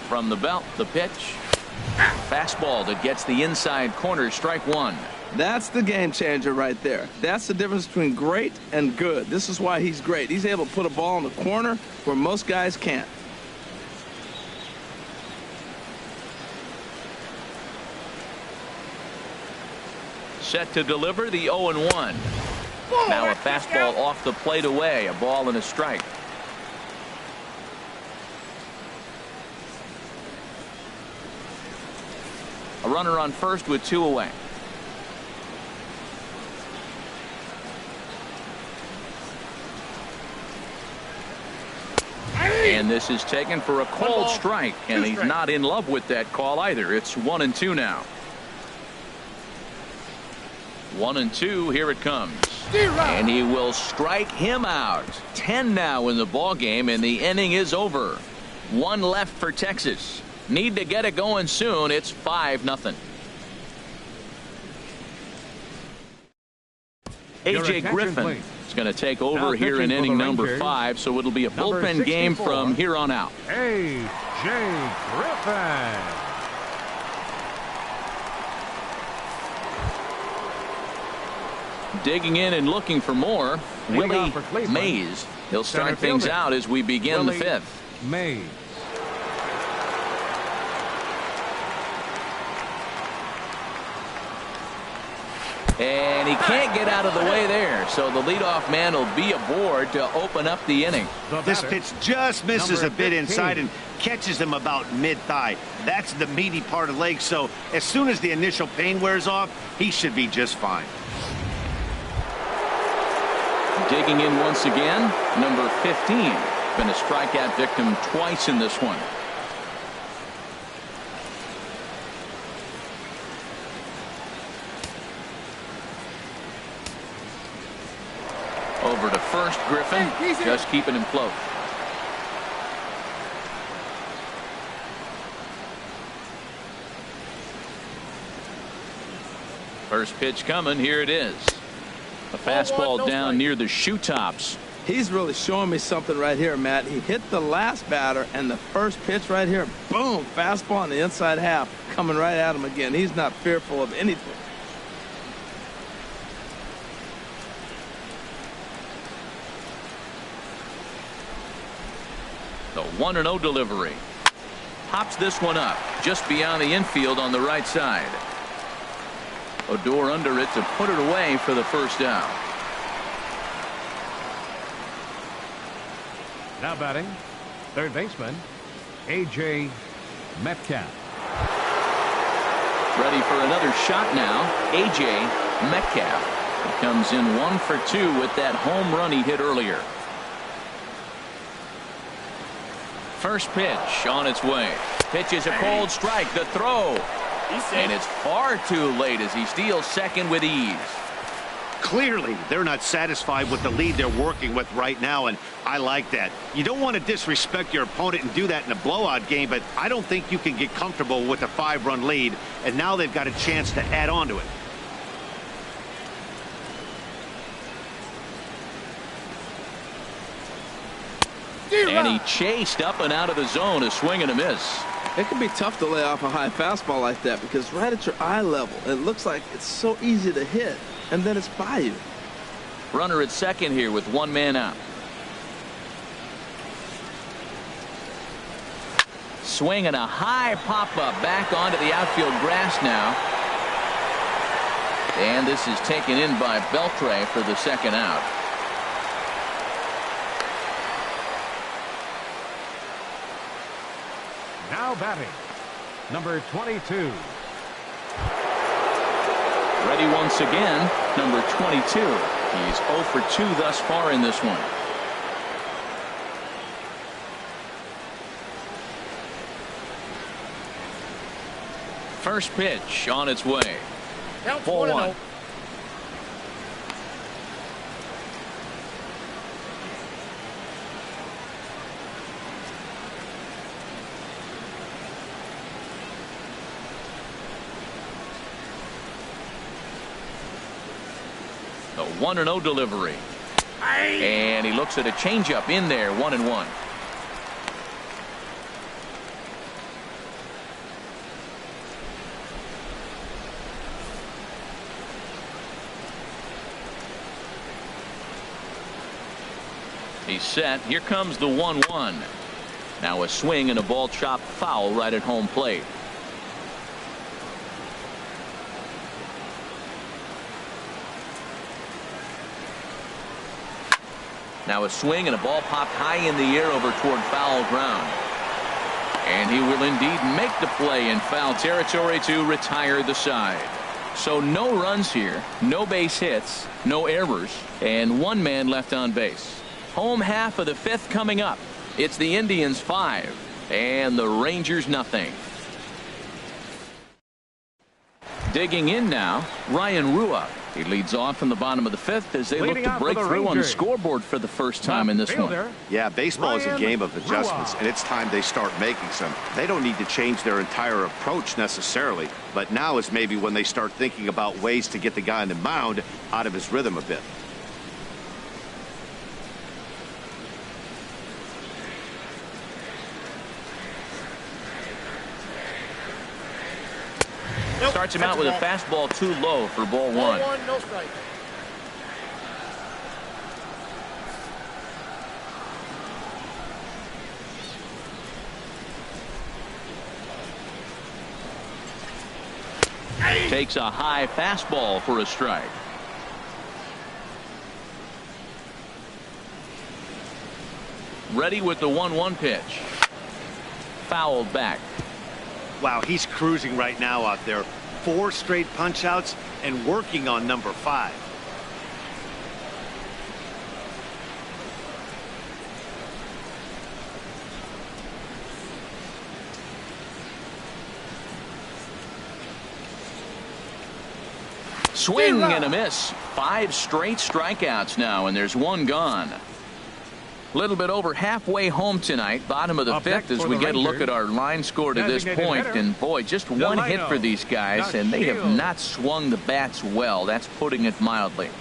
From the belt, the pitch. Fastball that gets the inside corner, strike one. That's the game changer right there. That's the difference between great and good. This is why he's great. He's able to put a ball in the corner where most guys can't. Set to deliver the 0-1. Now a fastball off the plate away. A ball and a strike. A runner on first with 2 away. And this is taken for a called strike, and he's not in love with that call either. It's 1-2 now. 1-2. Here it comes, and he will strike him out. 10 now in the ball game, and the inning is over. 1 left for Texas. Need to get it going soon. It's 5-0. A.J. Griffin is going to take over here in inning number 5, so it'll be a bullpen game from here on out. A.J. Griffin. Digging in and looking for more, Willie Mays. He'll start things out as we begin the 5th. Mays. And he can't get out of the way there, so the leadoff man will be aboard to open up the inning. This pitch just misses a bit inside and catches him about mid-thigh. That's the meaty part of the leg, so as soon as the initial pain wears off, he should be just fine. Digging in once again, number 15. Been a strikeout victim twice in this one. Over to first, Griffin, just keeping him close. First pitch coming, here it is. A fastball down near the shoe tops. He's really showing me something right here, Matt. He hit the last batter, and the first pitch right here, boom, fastball on the inside half, coming right at him again. He's not fearful of anything. The 1-0 delivery. Pops this one up just beyond the infield on the right side. Odor under it to put it away for the first down. Now batting, third baseman, A.J. Metcalf. Ready for another shot now, A.J. Metcalf. He comes in 1 for 2 with that home run he hit earlier. First pitch on its way. Pitch is a cold strike. The throw. And it's far too late as he steals second with ease. Clearly, they're not satisfied with the lead they're working with right now, and I like that. You don't want to disrespect your opponent and do that in a blowout game, but I don't think you can get comfortable with a 5-run lead, and now they've got a chance to add on to it. And he chased up and out of the zone, a swing and a miss. It can be tough to lay off a high fastball like that because right at your eye level, it looks like it's so easy to hit, and then it's by you. Runner at second here with 1 man out. Swing and a high pop-up back onto the outfield grass now. And this is taken in by Beltre for the second out. Now batting, number 22. Ready once again, number 22. He's 0 for 2 thus far in this one. First pitch on its way. Count 4-1. The 1-0 delivery. And he looks at a changeup in there, 1-1. He's set. Here comes the 1-1. Now a swing and a ball chopped foul right at home plate. Now a swing and a ball popped high in the air over toward foul ground. And he will indeed make the play in foul territory to retire the side. So no runs here, no base hits, no errors, and one man left on base. Home half of the fifth coming up. It's the Indians 5 and the Rangers nothing. Digging in now, Ryan Rua. He leads off in the bottom of the fifth as they look to break through on the scoreboard for the first time in this one. Yeah, baseball is a game of adjustments, and it's time they start making some. They don't need to change their entire approach necessarily, but now is maybe when they start thinking about ways to get the guy on the mound out of his rhythm a bit. Starts him out with a fastball too low for ball one. No strike. Takes a high fastball for a strike. Ready with the 1-1 pitch. Fouled back. Wow, he's cruising right now out there. 4 straight punch outs and working on number 5. Swing and a miss. 5 straight strikeouts now, and there's one gone. A little bit over halfway home tonight, bottom of the fifth, as we get a look at our line score to this point. And boy, just one hit for these guys, and they have not swung the bats well. That's putting it mildly.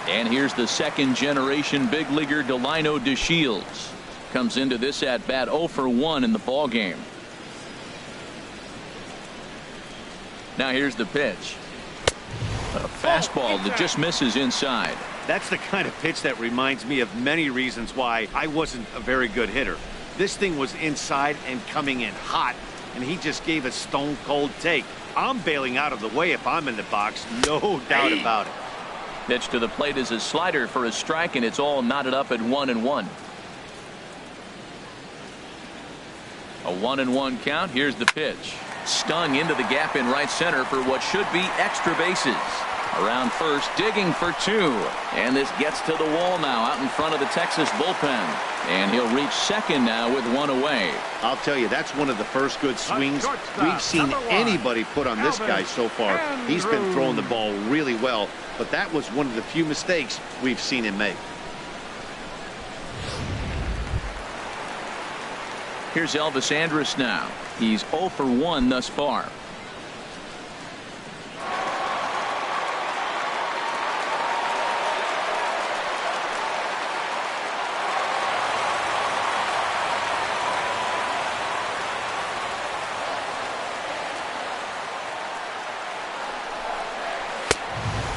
And here's the second generation big leaguer Delino DeShields. Comes into this at bat 0 for 1 in the ball game. Now here's the pitch. A fastball that just misses inside. That's the kind of pitch that reminds me of many reasons why I wasn't a very good hitter. This thing was inside and coming in hot, and he just gave a stone cold take. I'm bailing out of the way if I'm in the box, no doubt about it. Pitch to the plate is a slider for a strike, and it's all knotted up at 1-1. A 1-1 count. Here's the pitch. Stung into the gap in right center for what should be extra bases. Around first, digging for 2. And this gets to the wall now out in front of the Texas bullpen. And he'll reach second now with 1 away. I'll tell you, that's one of the first good swings we've seen anybody put on this guy so far. He's been throwing the ball really well, but that was one of the few mistakes we've seen him make. Here's Elvis Andrus now. He's 0 for 1 thus far.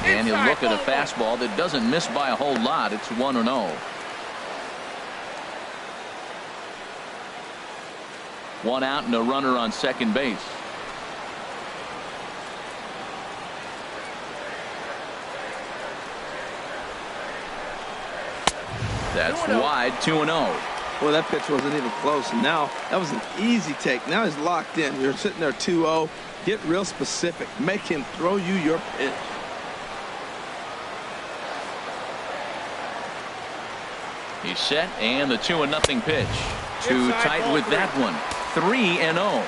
And he'll look at a fastball that doesn't miss by a whole lot. It's 1-0. 1 out and a runner on second base. That's wide, 2-0. Well, that pitch wasn't even close, and now that was an easy take. Now he's locked in. You're sitting there 2-0. Get real specific. Make him throw you your pitch. He's set, and the 2-0 pitch. Too tight with that one. 3-0.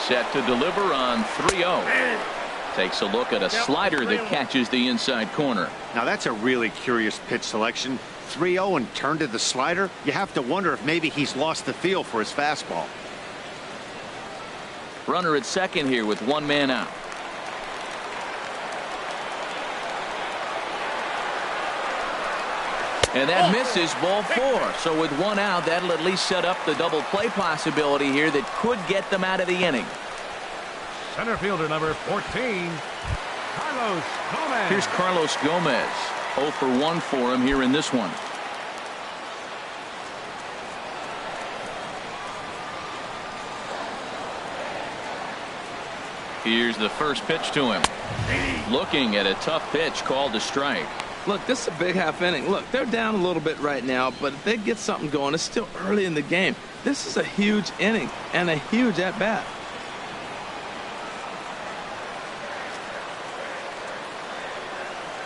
Set to deliver on 3-0. Takes a look at a slider that catches the inside corner. Now that's a really curious pitch selection. 3-0 and turned to the slider. You have to wonder if maybe he's lost the feel for his fastball. Runner at second here with 1 man out. And that misses, ball 4. So with 1 out, that'll at least set up the double play possibility here that could get them out of the inning. Center fielder number 14, Carlos Gomez. Here's Carlos Gomez. 0 for 1 for him here in this one. Here's the first pitch to him. Looking at a tough pitch called a strike. Look, this is a big half inning. Look, they're down a little bit right now, but if they get something going, it's still early in the game. This is a huge inning and a huge at-bat.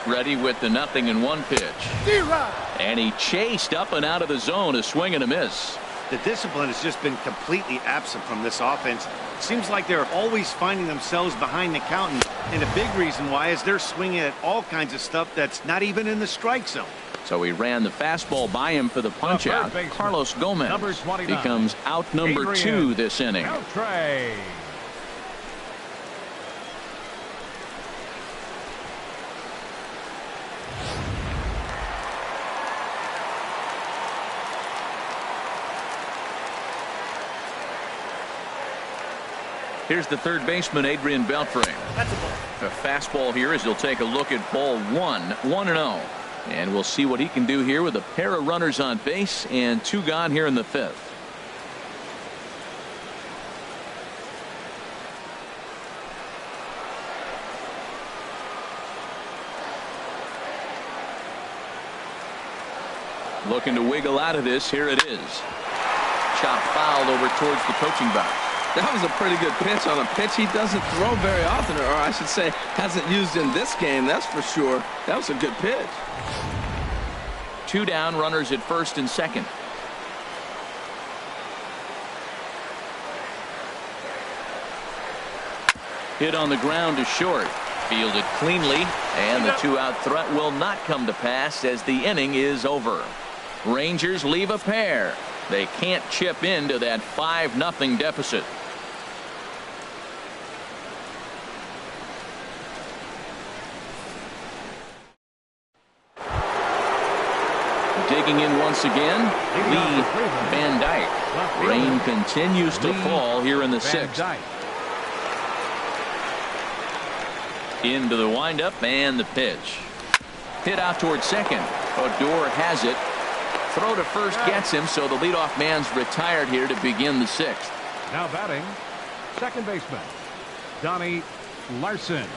Ready with the 0-1 pitch. And he chased up and out of the zone, a swing and a miss. The discipline has just been completely absent from this offense. Seems like they're always finding themselves behind the count, and a big reason why is they're swinging at all kinds of stuff that's not even in the strike zone. So he ran the fastball by him for the punch out. Carlos Gomez becomes out number 2 this inning. Beltre. Here's the third baseman, Adrian Beltre. That's a ball. A fastball here as he'll take a look at ball 1, 1-0. And we'll see what he can do here with a pair of runners on base and 2 gone here in the 5th. Looking to wiggle out of this. Here it is. Chopped foul over towards the coaching box. That was a pretty good pitch on a pitch he doesn't throw very often, or I should say hasn't used in this game, that's for sure. That was a good pitch. 2 down, runners at first and second. Hit on the ground to short. Fielded cleanly, and the 2-out threat will not come to pass as the inning is over. Rangers leave a pair. They can't chip into that 5-0 deficit. Digging in once again, Lee Van Dyke. Rain continues to fall here in the 6th. Into the windup and the pitch. Hit out towards second. Odor has it. Throw to first gets him, so the leadoff man's retired here to begin the 6th. Now batting, second baseman, Donnie Larson.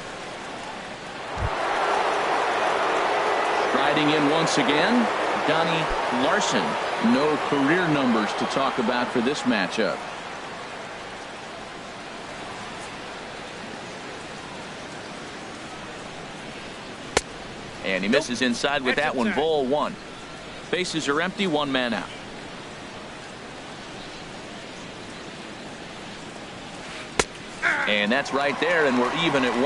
Striding in once again, Donnie Larson. No career numbers to talk about for this matchup. And he misses inside with that one. Ball 1. Bases are empty, 1 man out. And that's right there, and we're even at 1.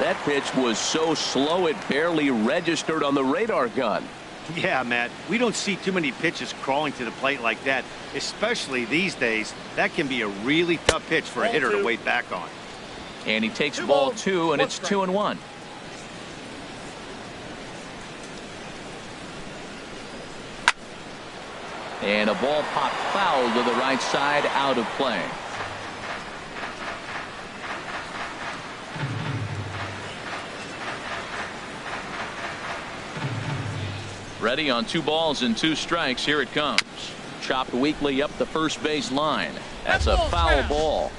That pitch was so slow it barely registered on the radar gun. Yeah, Matt, we don't see too many pitches crawling to the plate like that, especially these days. That can be a really tough pitch for a hitter to wait back on. And he takes ball 2, and it's 2-1. And a ball popped foul to the right side, out of play. Ready on 2 balls and 2 strikes. Here it comes. Chopped weakly up the first base line. That's a foul ball.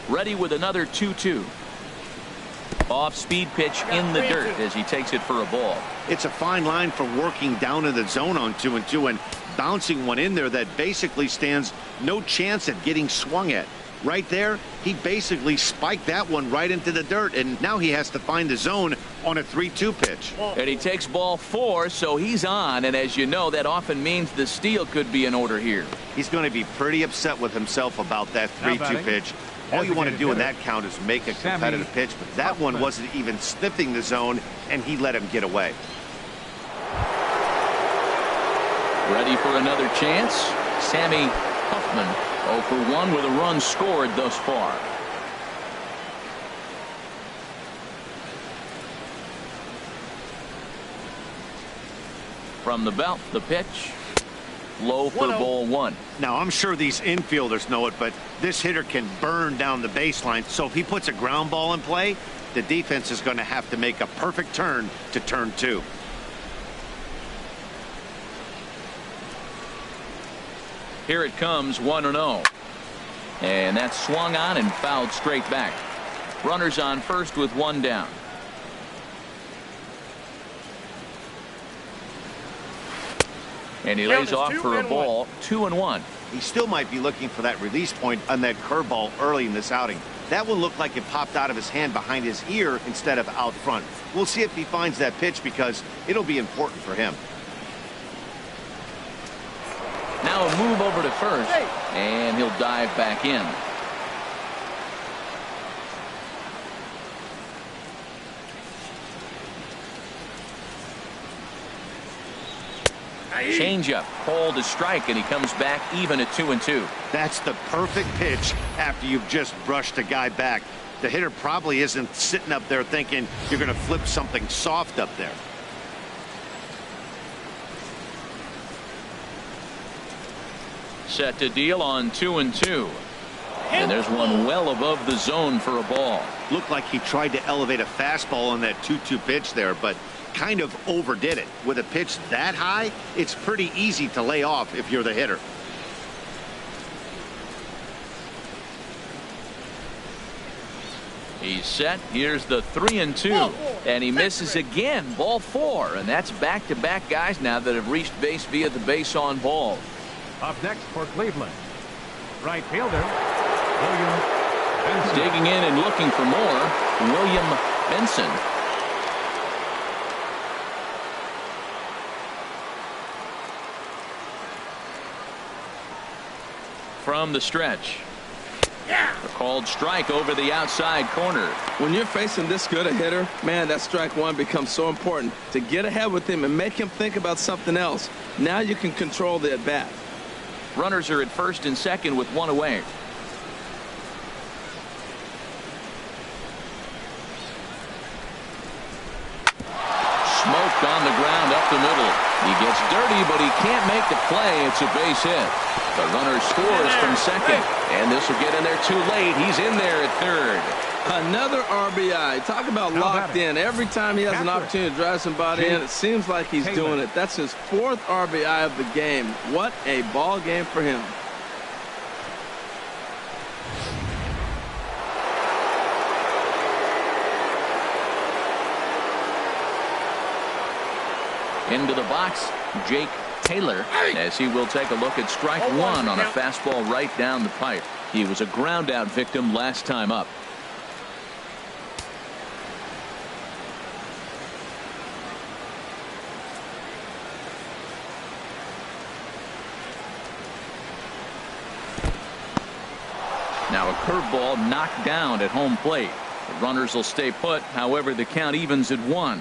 Ready with another 2-2. Off-speed pitch in the dirt as he takes it for a ball. It's a fine line for working down in the zone on 2-2 and bouncing one in there that basically stands no chance at getting swung at. Right there, he basically spiked that one right into the dirt, and now he has to find the zone on a 3-2 pitch. And he takes ball 4, so he's on, and as you know, that often means the steal could be in order here. He's going to be pretty upset with himself about that 3-2 pitch. All you want to do in that count is make a competitive pitch, but that one wasn't even sniffing the zone, and he let him get away. Ready for another chance. Sammy Huffman 0 for 1 with a run scored thus far. From the belt, the pitch. Low for ball one. Now, I'm sure these infielders know it, but this hitter can burn down the baseline. So if he puts a ground ball in play, the defense is going to have to make a perfect turn to turn two. Here it comes, 1-0. And that's swung on and fouled straight back. Runners on first with one down. And he lays off for a ball, 2-1. He still might be looking for that release point on that curveball early in this outing. That one looked like it popped out of his hand behind his ear instead of out front. We'll see if he finds that pitch because it'll be important for him. Now a move over to first, and he'll dive back in. Changeup, called a strike, and he comes back even at 2-2. That's the perfect pitch after you've just brushed a guy back. The hitter probably isn't sitting up there thinking you're going to flip something soft up there. Set to deal on 2-2. And there's one well above the zone for a ball. Looked like he tried to elevate a fastball on that 2-2 pitch there, but kind of overdid it. With a pitch that high, it's pretty easy to lay off if you're the hitter. He's set. Here's the 3-2. And he misses again. Ball 4. And that's back-to-back guys now that have reached base via the base on ball. Up next for Cleveland, right fielder, William Benson. Digging in and looking for more, William Benson. From the stretch. A called strike over the outside corner. When you're facing this good a hitter, man, that strike one becomes so important. To get ahead with him and make him think about something else. Now you can control the at-bat. Runners are at first and second with one away. Smoked on the ground up the middle. He gets dirty, but he can't make the play. It's a base hit. The runner scores from second, and this will get in there too late. He's in there at third. Another RBI. Talk about locked in. Every time he has an opportunity to drive somebody in, it seems like he's doing it. That's his 4th RBI of the game. What a ball game for him. Into the box, Jake Taylor, as he will take a look at strike one on a fastball right down the pipe. He was a ground out victim last time up. Now a curveball knocked down at home plate. The runners will stay put. However, the count evens at 1.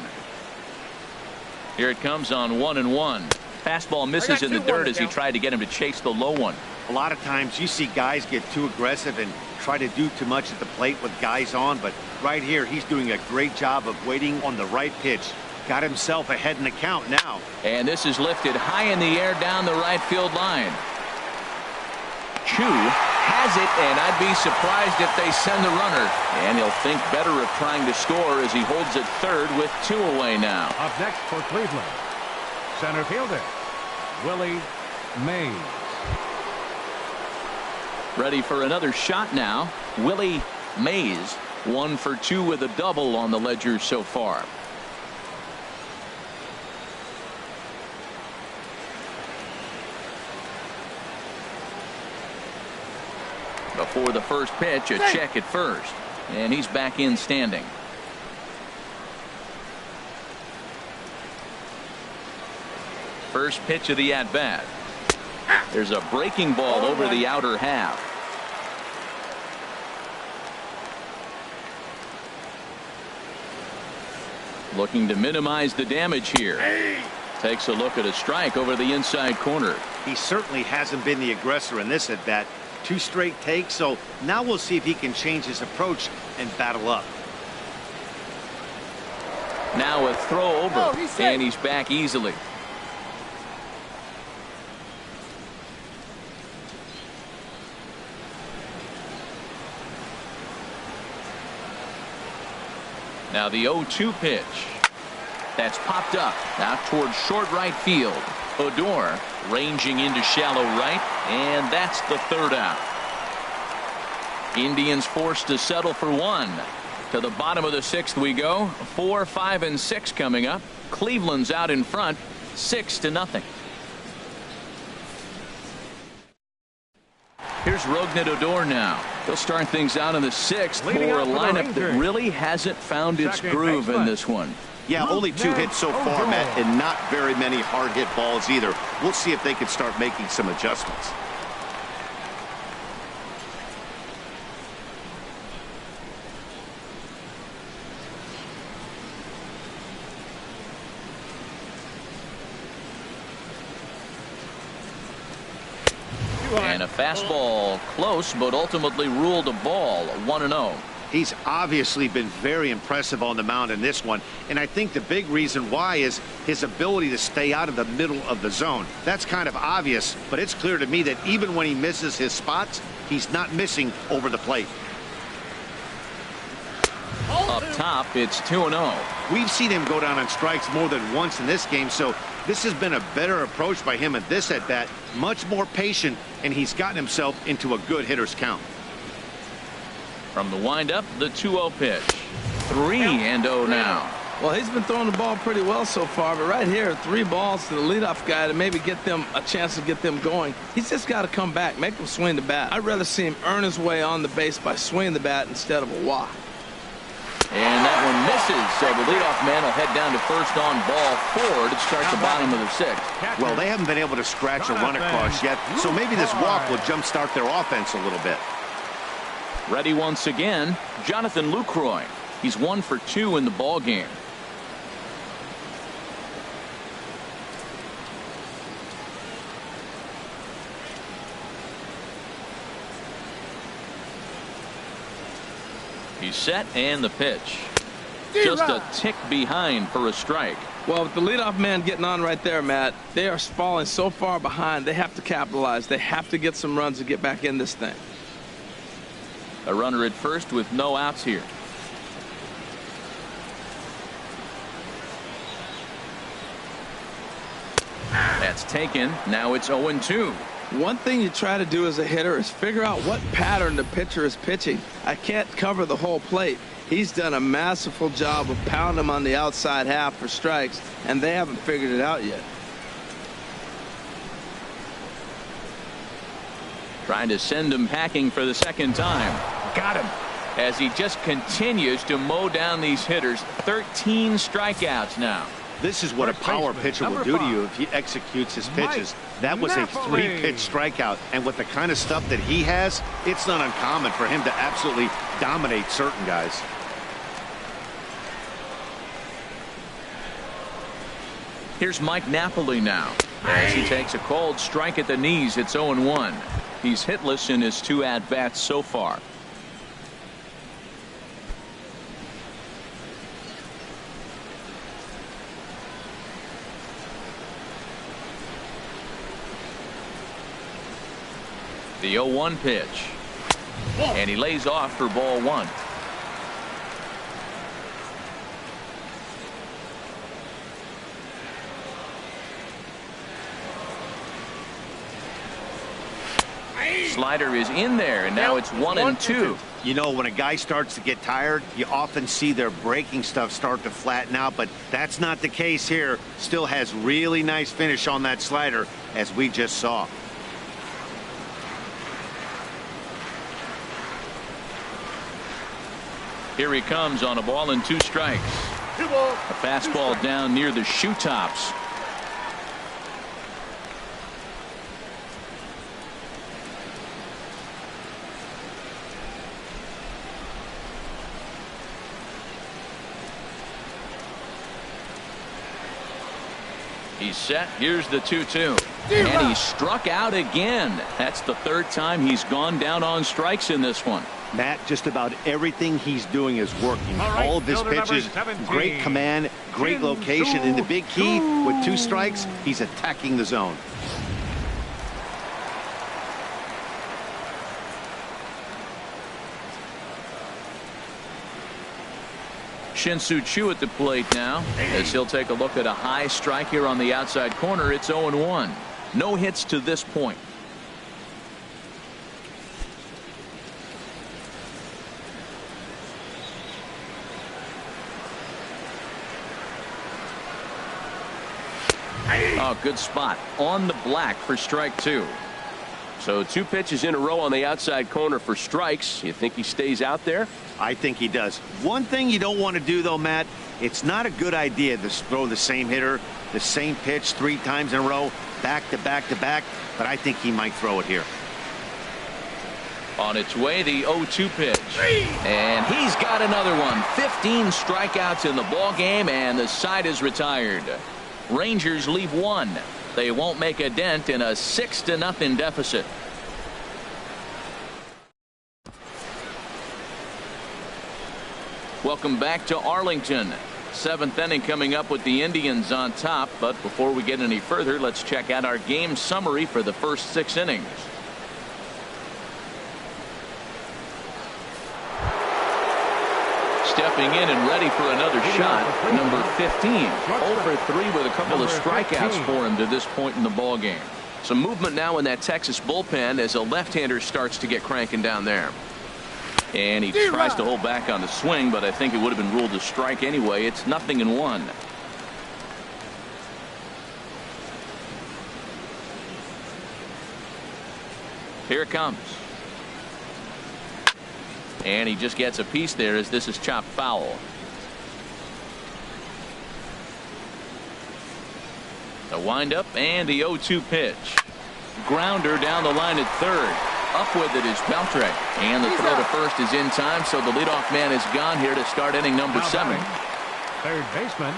Here it comes on 1-1. Fastball misses in the dirt as he tried to get him to chase the low one. A lot of times you see guys get too aggressive and try to do too much at the plate with guys on, but right here he's doing a great job of waiting on the right pitch. Got himself ahead in the count now. And this is lifted high in the air down the right field line. Chu has it, and I'd be surprised if they send the runner. And he'll think better of trying to score as he holds it third with 2 away now. Up next for Cleveland, center fielder, Willie Mays. Ready for another shot now. Willie Mays, 1 for 2 with a double on the ledger so far. Before the first pitch, a check at first, and he's back in standing. First pitch of the at-bat. There's a breaking ball over the outer half. Looking to minimize the damage here. Takes a look at a strike over the inside corner. He certainly hasn't been the aggressor in this at-bat. 2 straight takes, so now we'll see if he can change his approach and battle up. Now a throw over, and he's back easily. Now the 0-2 pitch. That's popped up out towards short right field. Odor ranging into shallow right, and that's the third out. Indians forced to settle for one. To the bottom of the sixth we go. 4, 5, and 6 coming up. Cleveland's out in front, 6-0. Here's Rougned Odor now. He'll start things out in the sixth for a lineup that really hasn't found its groove in this one. Yeah, only 2 hits so far, Matt, and not very many hard hit balls either. We'll see if they can start making some adjustments. And a fastball close, but ultimately ruled a ball. 1-0. He's obviously been very impressive on the mound in this one, and I think the big reason why is his ability to stay out of the middle of the zone. That's kind of obvious, but it's clear to me that even when he misses his spots, he's not missing over the plate. Up top, it's 2-0. We've seen him go down on strikes more than once in this game, so this has been a better approach by him at this at-bat, much more patient, and he's gotten himself into a good hitter's count. From the windup, the 2-0 pitch. 3-0 now. Well, he's been throwing the ball pretty well so far, but right here, 3 balls to the leadoff guy to maybe get them a chance to get them going. He's just got to come back, make them swing the bat. I'd rather see him earn his way on the base by swinging the bat instead of a walk. And that one misses, so the leadoff man will head down to first on ball 4 to start the bottom of the 6th. Well, they haven't been able to scratch a run across yet, so maybe this walk will jumpstart their offense a little bit. Ready once again, Jonathan Lucroy. He's 1 for 2 in the ball game. He's set, and the pitch. Just a tick behind for a strike. Well, with the leadoff man getting on right there, Matt, they are falling so far behind, they have to capitalize. They have to get some runs to get back in this thing. A runner at first with no outs here. That's taken. Now it's 0-2. One thing you try to do as a hitter is figure out what pattern the pitcher is pitching. I can't cover the whole plate. He's done a masterful job of pounding him on the outside half for strikes, and they haven't figured it out yet. Trying to send him packing for the second time. Got him. As he just continues to mow down these hitters. 13 strikeouts now. This is what a power pitcher will do to you if he executes his pitches. That was a 3-pitch strikeout, and with the kind of stuff that he has, it's not uncommon for him to absolutely dominate certain guys. Here's Mike Napoli now. As he takes a cold strike at the knees, it's 0-1. He's hitless in his 2 at-bats so far. The 0-1 pitch. And he lays off for ball 1. Slider is in there, and now it's 1-2. You know, when a guy starts to get tired, you often see their breaking stuff start to flatten out, but that's not the case here. Still has really nice finish on that slider, as we just saw. Here he comes on a ball and 2 strikes. A fastball down near the shoe tops. He's set. Here's the 2-2. And he struck out again. That's the 3rd time he's gone down on strikes in this one. Matt, just about everything he's doing is working. All of his pitches, great command, great location, and the big key, with 2 strikes, he's attacking the zone. Shin-Soo Choo at the plate now as he'll take a look at a high strike here on the outside corner. It's 0-1. No hits to this point. Oh, good spot on the black for strike 2. So 2 pitches in a row on the outside corner for strikes. You think he stays out there? I think he does. One thing you don't want to do, though, Matt, it's not a good idea to throw the same hitter, the same pitch 3 times in a row, back to back to back, but I think he might throw it here. On its way, the 0-2 pitch. And he's got another one. 15 strikeouts in the ball game, and the side is retired. Rangers leave 1. They won't make a dent in a 6-0 deficit. Welcome back to Arlington. 7th inning coming up with the Indians on top. But before we get any further, let's check out our game summary for the first 6 innings. Stepping in and ready for another shot, number 15. 0 for 3 with a couple of strikeouts for him to this point in the ball game. Some movement now in that Texas bullpen as a left-hander starts to get cranking down there. And he tries to hold back on the swing, but I think it would have been ruled a strike anyway. It's 0-1. Here it comes. And he just gets a piece there as this is chopped foul. The windup and the 0-2 pitch. Grounder down the line at third. Up with it is Beltre. And the throw to first is in time, so the leadoff man is gone here to start inning number 7. Third baseman,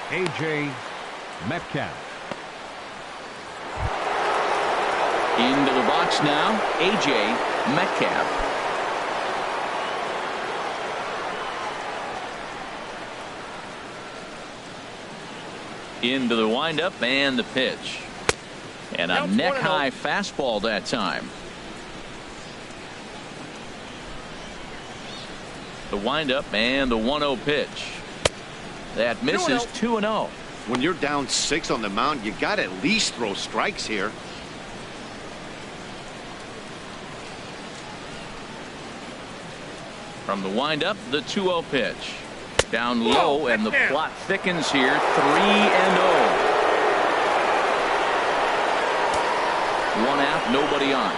A.J. Metcalf. Into the box now, A.J. Metcalf. Into the windup and the pitch. And a neck-high fastball that time. The windup and the 1-0 pitch. That misses 2-0. When you're down 6 on the mound, you got to at least throw strikes here. From the windup, the 2-0 pitch. Down low, and the plot thickens here. 3-0. One out, nobody on.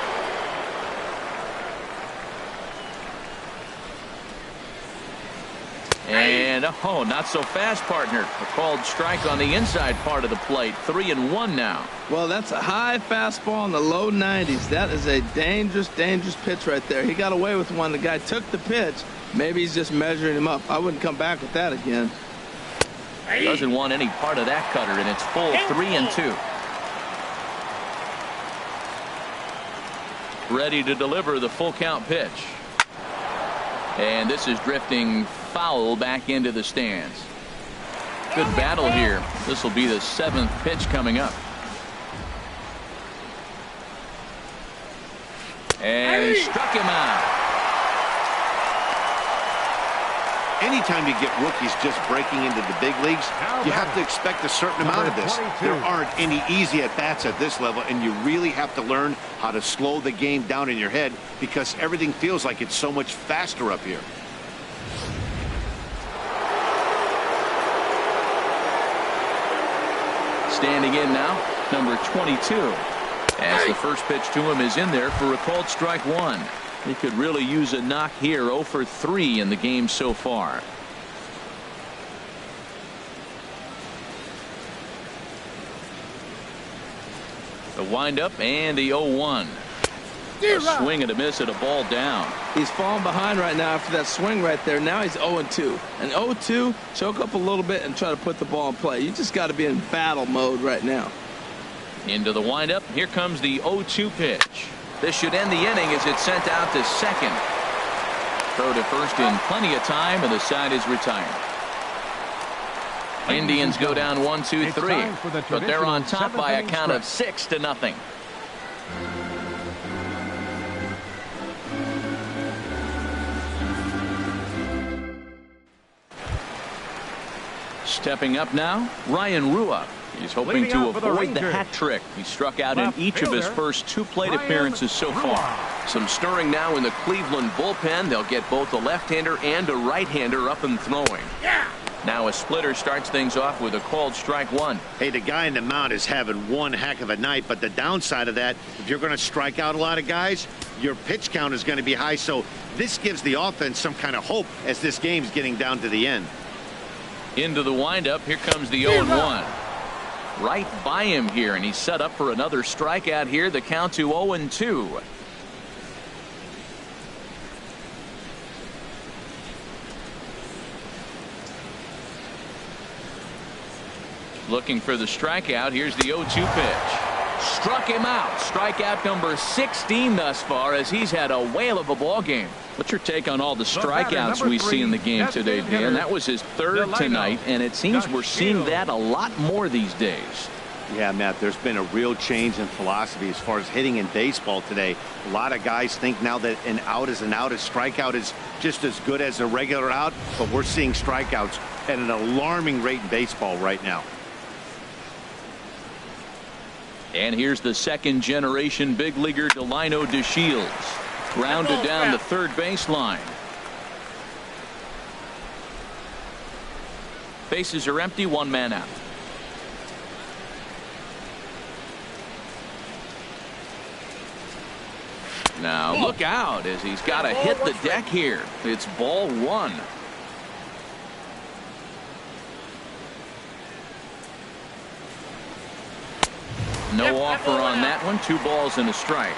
And oh, not so fast, partner. A called strike on the inside part of the plate. 3-1 now. Well, that's a high fastball in the low 90s. That is a dangerous pitch right there. He got away with one. The guy took the pitch. Maybe he's just measuring him up. I wouldn't come back with that again. Doesn't want any part of that cutter, and it's full 3-2. Ready to deliver the full count pitch. And this is drifting foul back into the stands. Good battle here. This will be the 7th pitch coming up. And he struck him out. Anytime you get rookies just breaking into the big leagues, you have to expect a certain amount of this. There aren't any easy at-bats at this level, and you really have to learn how to slow the game down in your head because everything feels like it's so much faster up here. Standing in now, number 22. As the first pitch to him is in there for a called strike 1. He could really use a knock here. 0 for 3 in the game so far. The windup and the 0-1. A swing and a miss and a ball down. He's falling behind right now after that swing right there. Now he's 0-2. And 0-2, choke up a little bit and try to put the ball in play. You just got to be in battle mode right now. Into the windup. Here comes the 0-2 pitch. This should end the inning as it's sent out to second. Throw to first in plenty of time, and the side is retired. Indians go down 1-2-3, but they're on top by a count of 6-0. Stepping up now, Ryan Rua. He's hoping to avoid the hat trick. He struck out in each of his first 2 plate appearances so far. Some stirring now in the Cleveland bullpen. They'll get both a left-hander and a right-hander up and throwing. Now a splitter starts things off with a called strike 1. Hey, the guy in the mound is having one heck of a night, but the downside of that, if you're going to strike out a lot of guys, your pitch count is going to be high. So this gives the offense some kind of hope as this game's getting down to the end. Into the windup. Here comes the 0-1. Right by him here, and he's set up for another strikeout here. The count to 0-2. Looking for the strikeout. Here's the 0-2 pitch. Struck him out. Strikeout number 16 thus far, as he's had a whale of a ball game. What's your take on all the strikeouts we see in the game today, Dan? That was his 3rd tonight, and it seems we're seeing that a lot more these days. Yeah, Matt, there's been a real change in philosophy as far as hitting in baseball today. A lot of guys think now that an out is an out. A strikeout is just as good as a regular out, but we're seeing strikeouts at an alarming rate in baseball right now. And here's the 2nd-generation big leaguer Delino DeShields. Grounded down the 3rd baseline. Bases are empty, 1 man out. Now look out, as he's got to hit the deck here. It's ball 1. No offer on that one. 2 balls and a strike.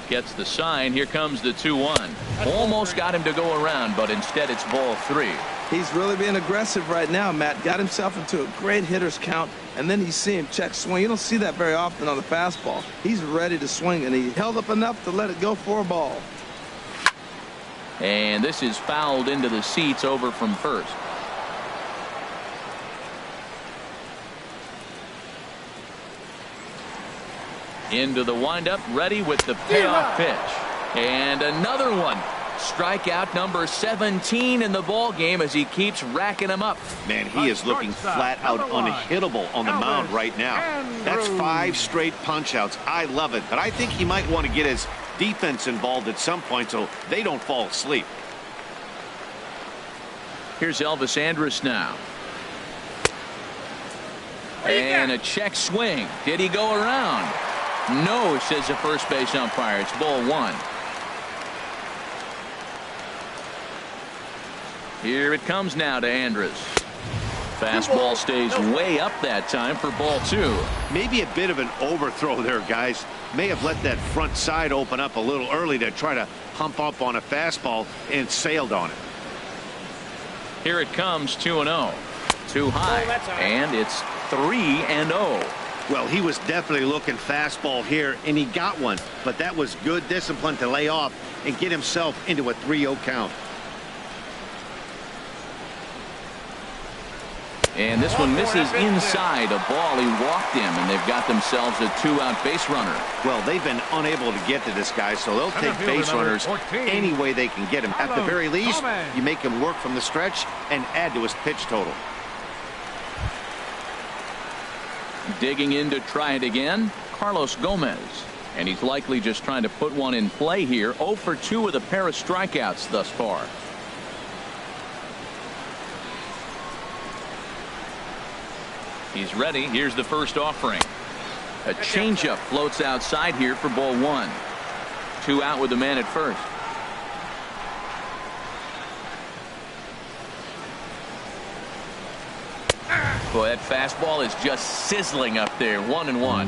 Gets the sign. Here comes the 2-1. Almost got him to go around, but instead it's ball 3. He's really being aggressive right now, Matt. Got himself into a great hitter's count, and then you see him check swing. You don't see that very often on the fastball. He's ready to swing, and he held up enough to let it go for a ball. And this is fouled into the seats over from first. Into the windup, ready with the payoff pitch. And another one. Strikeout number 17 in the ball game as he keeps racking them up. Man, he is looking flat out unhittable on the mound right now. That's 5 straight punch outs. I love it, but I think he might want to get his defense involved at some point so they don't fall asleep. Here's Elvis Andrus now. And a check swing. Did he go around? No, says the first base umpire. It's ball 1. Here it comes now to Andrus. Fastball stays way up that time for ball 2. Maybe a bit of an overthrow there, guys. May have let that front side open up a little early to try to hump up on a fastball and sailed on it. Here it comes, 2-0. Too high, and it's 3-0. Well, he was definitely looking fastball here, and he got one. But that was good discipline to lay off and get himself into a 3-0 count. And this one misses inside a ball. He walked him, and they've got themselves a 2-out base runner. Well, they've been unable to get to this guy, so they'll take base runners any way they can get him. At the very least, you make him work from the stretch and add to his pitch total. Digging in to try it again, Carlos Gomez. And he's likely just trying to put one in play here. 0 for 2 with a pair of strikeouts thus far. He's ready. Here's the first offering. A changeup floats outside here for ball 1. 2 out with the man at first. Boy, that fastball is just sizzling up there. 1-1.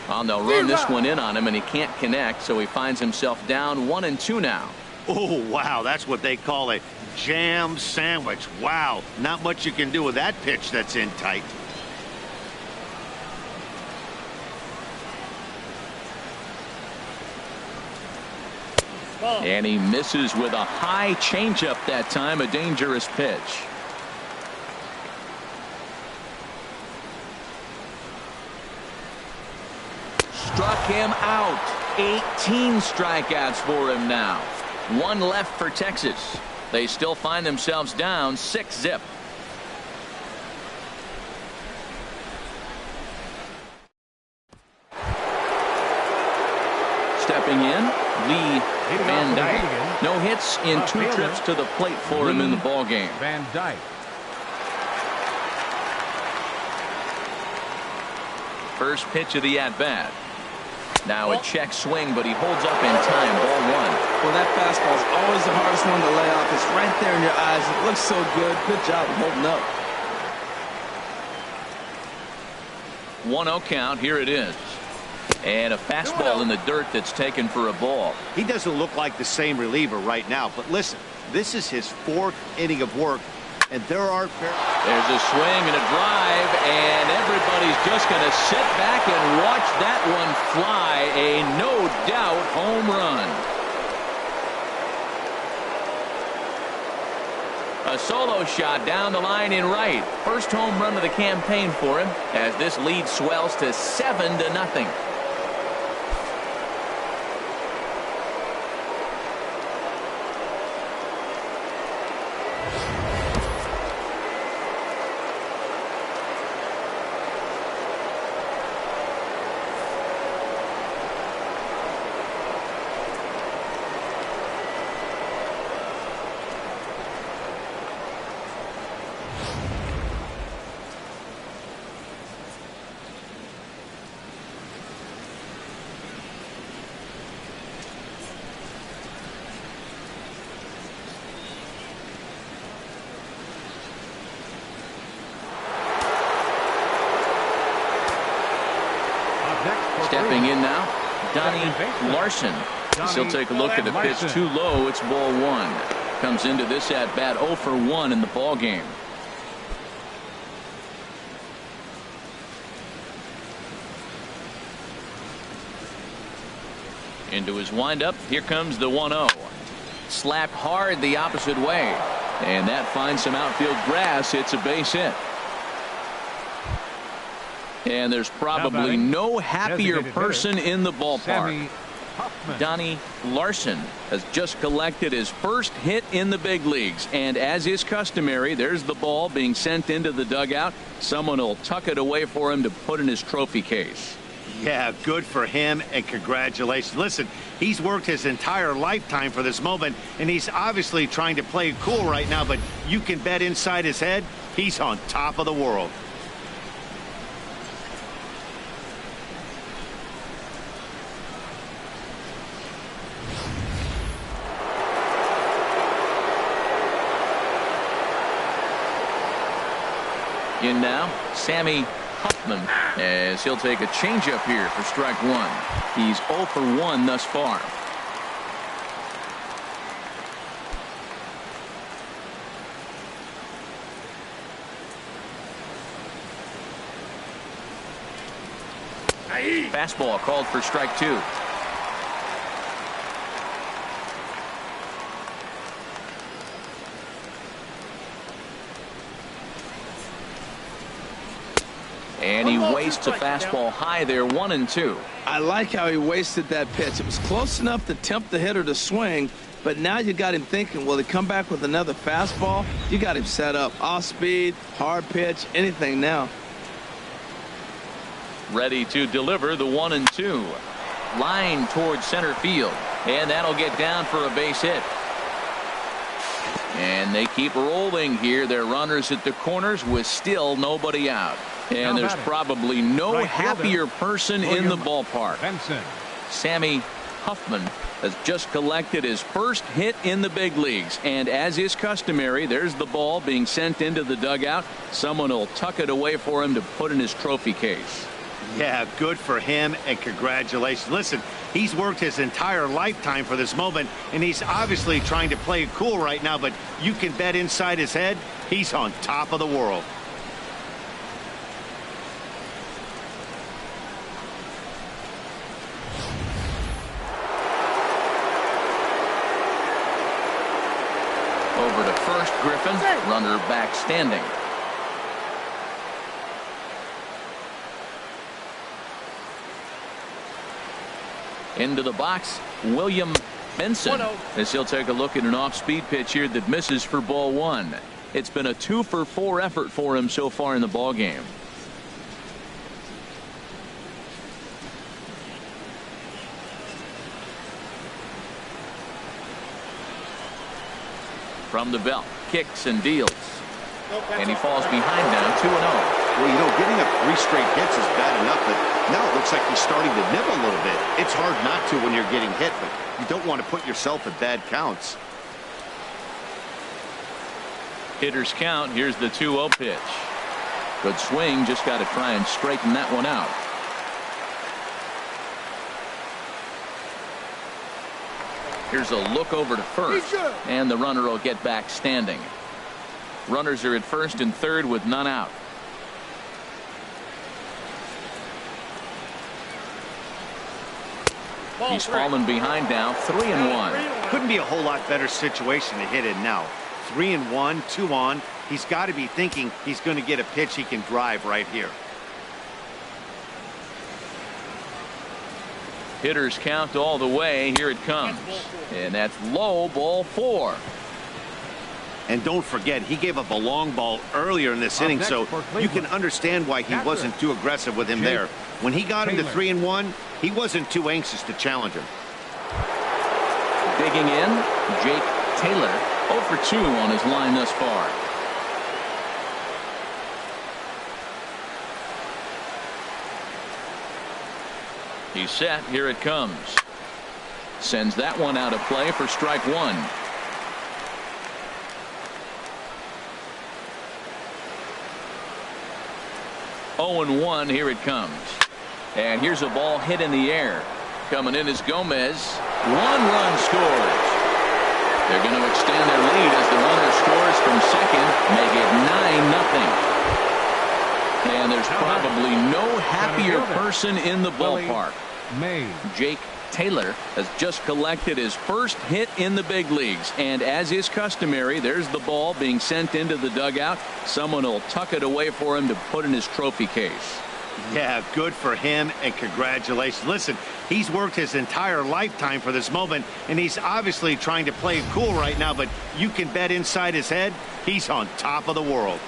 Well, they'll run this one in on him, and he can't connect, so he finds himself down 1-2 now. Oh, wow, that's what they call a jam sandwich. Wow, not much you can do with that pitch that's in tight. And he misses with a high changeup that time, a dangerous pitch. Struck him out. 18 strikeouts for him now. One left for Texas. They still find themselves down 6-0. Stepping in, Lee Van Dyke. No hits in 2 trips to the plate for him in the ballgame. Van Dyke. First pitch of the at-bat. Now a check swing, but he holds up in time. Ball 1. Well, that fastball is always the hardest one to lay off. It's right there in your eyes. It looks so good. Good job holding up. 1-0 count. Here it is. And a fastball in the dirt that's taken for a ball. He doesn't look like the same reliever right now, but listen, this is his 4th inning of work, and there are... There's a swing and a drive, and everybody's just going to sit back and watch that one fly. A no-doubt home run. A solo shot down the line in right. First home run of the campaign for him as this lead swells to 7-0. Stepping in now, Donnie Larson. He'll take a look at the pitch too low. It's ball 1. Comes into this at bat 0 for 1 in the ball game. Into his windup. Here comes the 1-0. Slapped hard the opposite way. And that finds some outfield grass. It's a base hit. And there's probably no happier person in the ballpark. Donnie Larson has just collected his first hit in the big leagues. And as is customary, there's the ball being sent into the dugout. Someone will tuck it away for him to put in his trophy case. Yeah, good for him, and congratulations. Listen, he's worked his entire lifetime for this moment, and he's obviously trying to play it cool right now, but you can bet inside his head, he's on top of the world. In now, Sammy Huffman, as he'll take a changeup here for strike 1. He's 0 for 1 thus far. Fastball called for strike 2. And he wastes a fastball high there, 1-2. I like how he wasted that pitch. It was close enough to tempt the hitter to swing, but now you got him thinking, will he come back with another fastball? You got him set up. Off speed, hard pitch, anything now. Ready to deliver the 1-2. Line towards center field. And that'll get down for a base hit. And they keep rolling here. Their runners at the corners with still nobody out. And there's probably no happier person in the ballpark. Sammy Huffman has just collected his first hit in the big leagues. And as is customary, there's the ball being sent into the dugout. Someone will tuck it away for him to put in his trophy case. Yeah, good for him, and congratulations. Listen, he's worked his entire lifetime for this moment, and he's obviously trying to play it cool right now, but you can bet inside his head, he's on top of the world. first, Griffin. Runner back standing. Into the box, William Benson, as he'll take a look at an off-speed pitch here that misses for ball one. It's been a 2-for-4 effort for him so far in the ball game. From the belt, kicks and deals. And he falls behind now, 2-0. Well, you know, getting up 3 straight hits is bad enough, but now it looks like he's starting to nibble a little bit. It's hard not to when you're getting hit, but you don't want to put yourself at bad counts. Hitters count. Here's the 2-0 pitch. Good swing. Just got to try and straighten that one out. Here's a look over to first, and the runner will get back standing. Runners are at first and third with none out. He's fallen behind now, 3-1. Couldn't be a whole lot better situation to hit in now. 3-1, 2 on. He's got to be thinking he's going to get a pitch he can drive right here. Hitters count all the way. Here it comes. And that's low, ball 4. And don't forget, he gave up a long ball earlier in this inning, so you can understand why he wasn't too aggressive with him there. When he got him to 3-1, he wasn't too anxious to challenge him. Digging in, Jake Taylor, 0 for 2 on his line thus far. He's set. Here it comes. Sends that one out of play for strike 1. Oh and 1. Here it comes. And here's a ball hit in the air. Coming in is Gomez. 1 run scores. They're going to extend their lead as the runner scores from second, make it 9-0. And there's probably no happier person in the ballpark. Jake Taylor has just collected his first hit in the big leagues, and as is customary, there's the ball being sent into the dugout. Someone will tuck it away for him to put in his trophy case. Yeah, good for him, and congratulations. Listen, he's worked his entire lifetime for this moment, and he's obviously trying to play it cool right now, but you can bet inside his head he's on top of the world.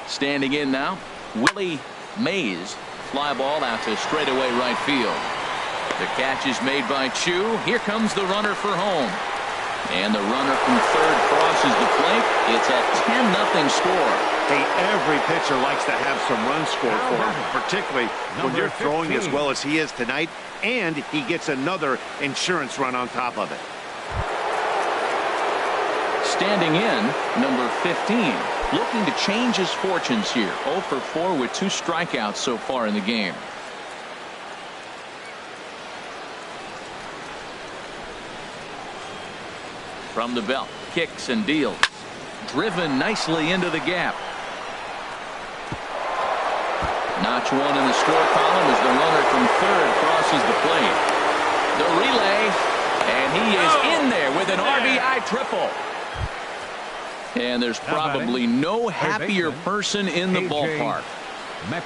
Standing in now, Willie Mays. Fly ball out to straightaway right field. The catch is made by Chu. Here comes the runner for home. And the runner from third crosses the plate. It's a 10-0 score. Hey, every pitcher likes to have some runs scored for him, particularly when you're throwing as well as he is tonight, and he gets another insurance run on top of it. Standing in, number 15. Looking to change his fortunes here. 0 for 4 with 2 strikeouts so far in the game. From the belt, kicks and deals. Driven nicely into the gap. Notch 1 in the score column as the runner from third crosses the plate. The relay, and he is in there with an RBI triple. And there's probably no happier person in the ballpark.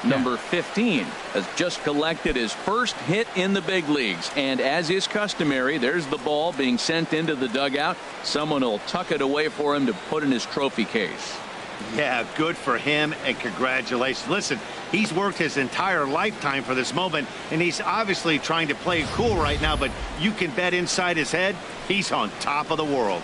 Number 15 has just collected his first hit in the big leagues, and as is customary, there's the ball being sent into the dugout. Someone will tuck it away for him to put in his trophy case. Yeah, good for him, and congratulations. Listen, he's worked his entire lifetime for this moment, and he's obviously trying to play it cool right now, but you can bet inside his head he's on top of the world.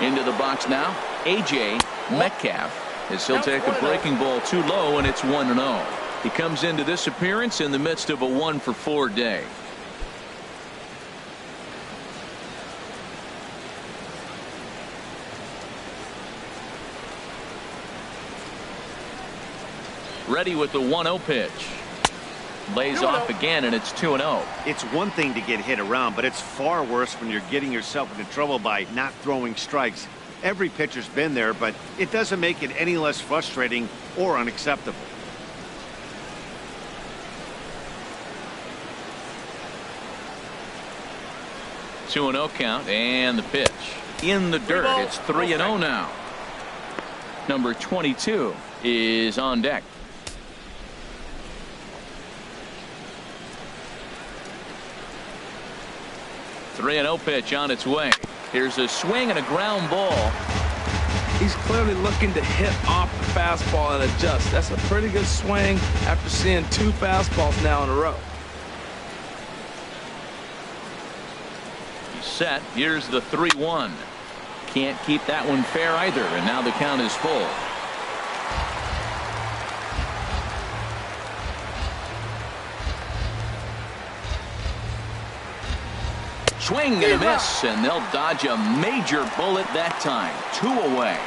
Into the box now, A.J. Metcalf, as he'll take a breaking ball too low, and it's 1-0. He comes into this appearance in the midst of a 1 for 4 day. Ready with the 1-0 pitch. Lays off again, and it's 2-0. It's one thing to get hit around, but it's far worse when you're getting yourself into trouble by not throwing strikes. Every pitcher's been there, but it doesn't make it any less frustrating or unacceptable. Two 2-0 count, and the pitch in the dirt. It's 3-0 now. Number 22 is on deck. Three 3-0 pitch on its way. Here's a swing and a ground ball. He's clearly looking to hit off the fastball and adjust. That's a pretty good swing after seeing 2 fastballs now in a row. He's set. Here's the 3-1. Can't keep that one fair either, and now the count is full. Swing and a miss, and they'll dodge a major bullet that time. 2 away.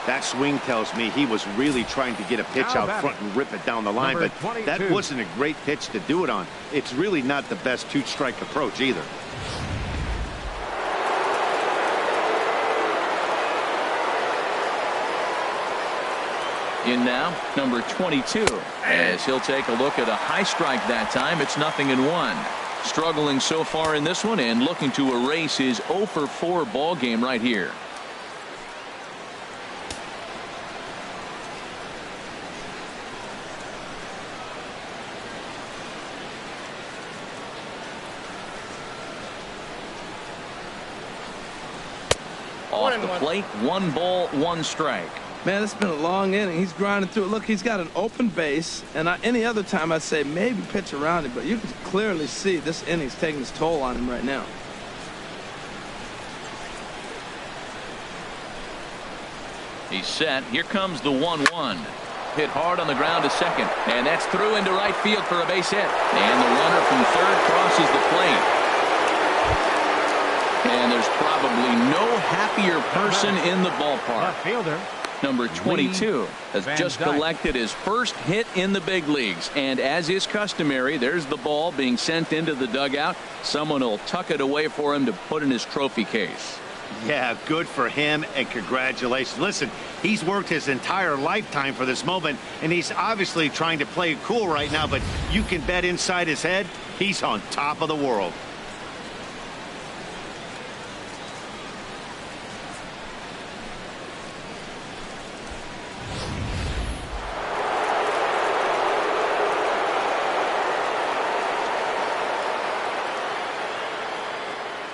That swing tells me he was really trying to get a pitch out front and rip it down the line, but that wasn't a great pitch to do it on. It's really not the best 2-strike approach either. In now, number 22, as he'll take a look at a high strike that time. It's 0-1. Struggling so far in this one and looking to erase his 0-for-4 ball game right here. Off the plate, 1 ball, 1 strike. Man, it's been a long inning. He's grinding through it. Look, he's got an open base, and any other time I'd say maybe pitch around it, but you can clearly see this inning's taking its toll on him right now. He's set. Here comes the 1-1. Hit hard on the ground to second, and that's through into right field for a base hit. And the runner from third crosses the plate. And there's probably no happier person in the ballpark. Fielder. Number 22 has just collected his first hit in the big leagues, and as is customary, there's the ball being sent into the dugout. Someone will tuck it away for him to put in his trophy case. Yeah, good for him, and congratulations. Listen, he's worked his entire lifetime for this moment, and he's obviously trying to play it cool right now, but you can bet inside his head he's on top of the world.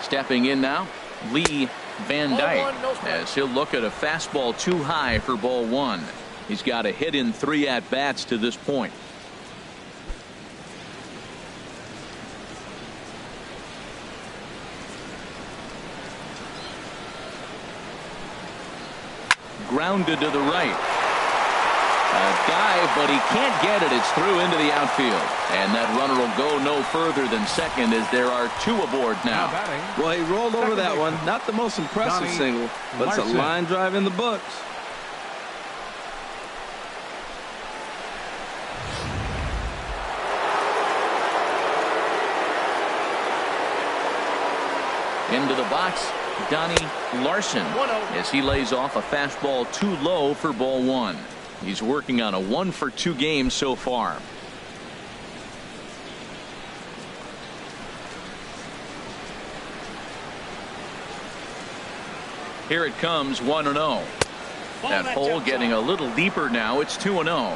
Stepping in now, Lee Van Dyke, as he'll look at a fastball too high for ball 1. He's got a hit in 3 at-bats to this point. Grounded to the right. A dive, but he can't get it. It's through into the outfield. And that runner will go no further than second, as there are 2 aboard now. Well, he rolled over that one. Not the most impressive single, but it's a line drive in the books. Into the box, Donnie Larson, as he lays off a fastball too low for ball 1. He's working on a 1-for-2 game so far. Here it comes, 1-0. That hole getting a little deeper now. It's 2-0.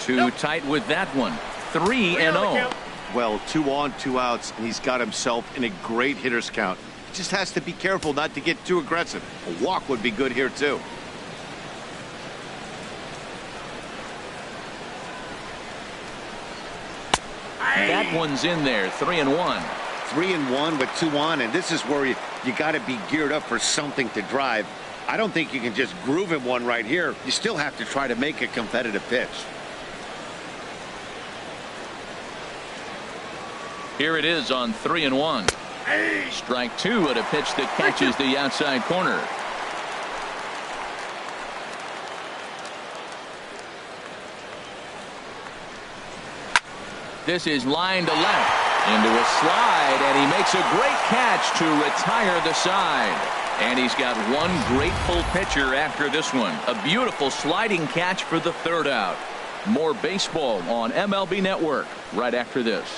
Too tight with that one. 3-0. Well, 2 on, 2 outs, and he's got himself in a great hitter's count. He just has to be careful not to get too aggressive. A walk would be good here, too. That one's in there. 3-1. 3-1 with 2 on, and this is where you got to be geared up for something to drive. I don't think you can just groove him one right here. You still have to try to make a competitive pitch. Here it is on 3-1. Strike 2 at a pitch that catches the outside corner. This is line to left into a slide, and he makes a great catch to retire the side. And he's got one grateful pitcher after this one. A beautiful sliding catch for the third out. More baseball on MLB Network right after this.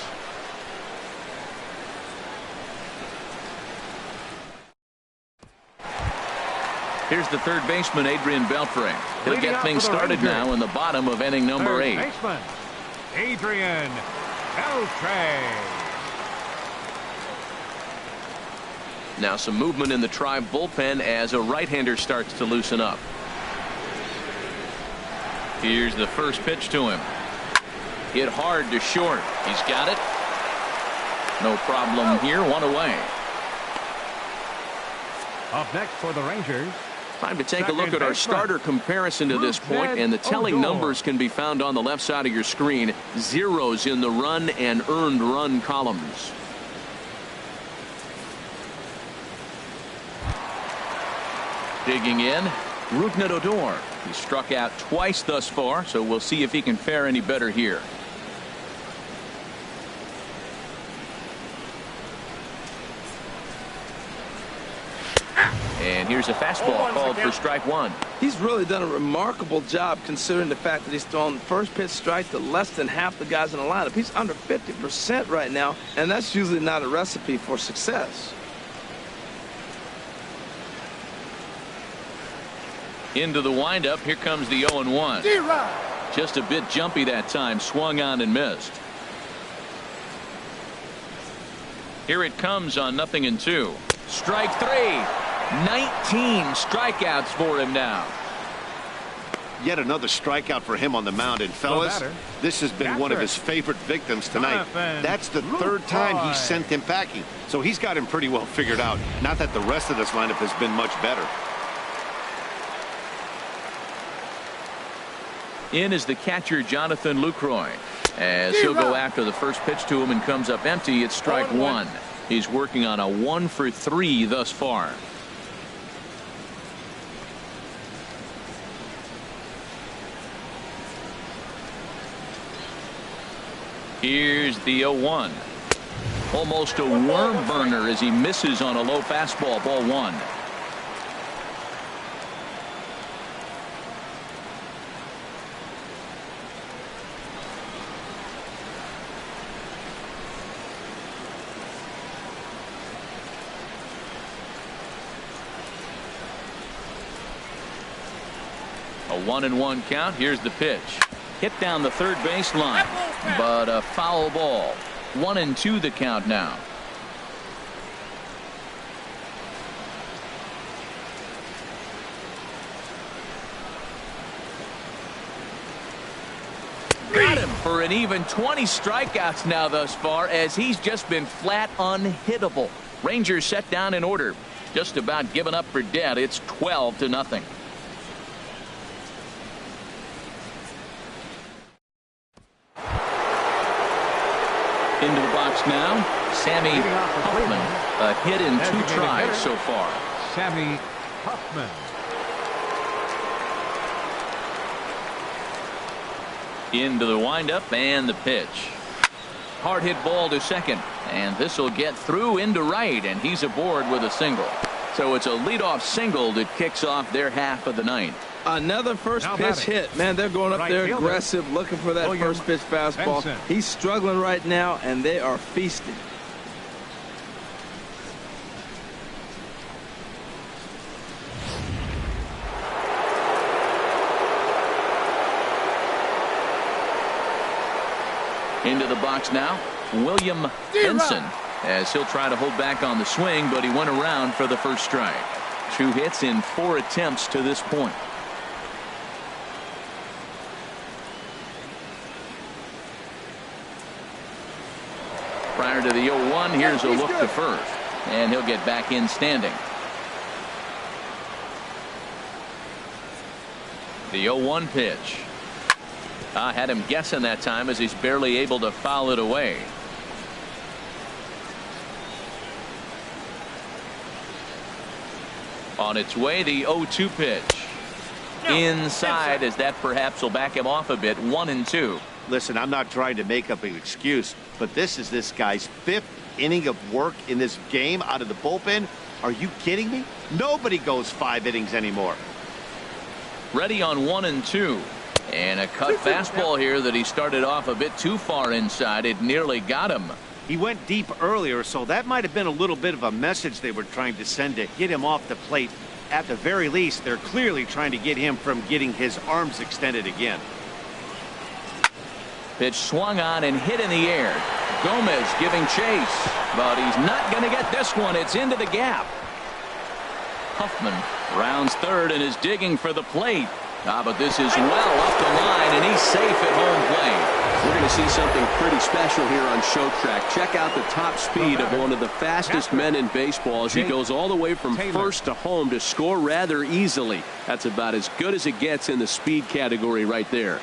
Here's the third baseman, Adrian Beltre. He'll get things started now in the bottom of inning number 8. Baseman, Adrian Beltre. Now some movement in the Tribe bullpen as a right-hander starts to loosen up. Here's the first pitch to him. Hit hard to short. He's got it. No problem here. One away. Up next for the Rangers. Time to take a look at our starter comparison to this point, and the telling numbers can be found on the left side of your screen. Zeros in the run and earned run columns. Digging in, Odor. He struck out twice thus far, so we'll see if he can fare any better here. And here's a fastball called for strike one. He's really done a remarkable job considering the fact that he's thrown first pitch strike to less than half the guys in the lineup. He's under 50% right now, and that's usually not a recipe for success. Into the windup. Here comes the 0-1. Just a bit jumpy that time. Swung on and missed. Here it comes on 0-2. Strike 3. 19 strikeouts for him now. Yet another strikeout for him on the mound. And fellas, this has been one of his favorite victims tonight. That's the third time he sent him packing. So he's got him pretty well figured out. Not that the rest of this lineup has been much better. In is the catcher, Jonathan Lucroy. As he'll go after the first pitch to him and comes up empty, it's strike one. He's working on a 1-for-3 thus far. Here's the 0-1. Almost a worm burner as he misses on a low fastball. Ball one. A 1-1 count. Here's the pitch. Hit down the third baseline, but a foul ball. 1-2 the count now. Got him for an even 20 strikeouts now thus far, as he's just been flat unhittable. Rangers set down in order. Just about given up for dead. It's 12-0. Into the box now, Sammy Huffman. A hit in 2 tries so far. Sammy Huffman. Into the windup and the pitch. Hard hit ball to second, and this will get through into right, and he's aboard with a single. So it's a leadoff single that kicks off their half of the ninth. Another first pitch hit. Man, they're going up there aggressive, looking for that first pitch fastball. He's struggling right now, and they are feasting. Into the box now, William Benson, as he'll try to hold back on the swing, but he went around for the first strike. 2 hits in 4 attempts to this point. Prior to the 0-1, here's a look to first, and he'll get back in standing. The 0-1 pitch. I had him guessing that time, as he's barely able to foul it away. On its way, the 0-2 pitch. Inside, as that perhaps will back him off a bit. 1-2. Listen, I'm not trying to make up an excuse, but this is this guy's 5th inning of work in this game out of the bullpen. Are you kidding me? Nobody goes 5 innings anymore. Ready on 1 and 2. And a cut fastball here that he started off a bit too far inside. It nearly got him. He went deep earlier, so that might have been a little bit of a message they were trying to send to get him off the plate. At the very least, they're clearly trying to get him from getting his arms extended again. Pitch swung on and hit in the air. Gomez giving chase, but he's not going to get this one. It's into the gap. Huffman rounds third and is digging for the plate. But this is well up the line, and he's safe at home plate. We're going to see something pretty special here on Show Track. Check out the top speed of one of the fastest men in baseball as he goes all the way from first to home to score rather easily. That's about as good as it gets in the speed category right there.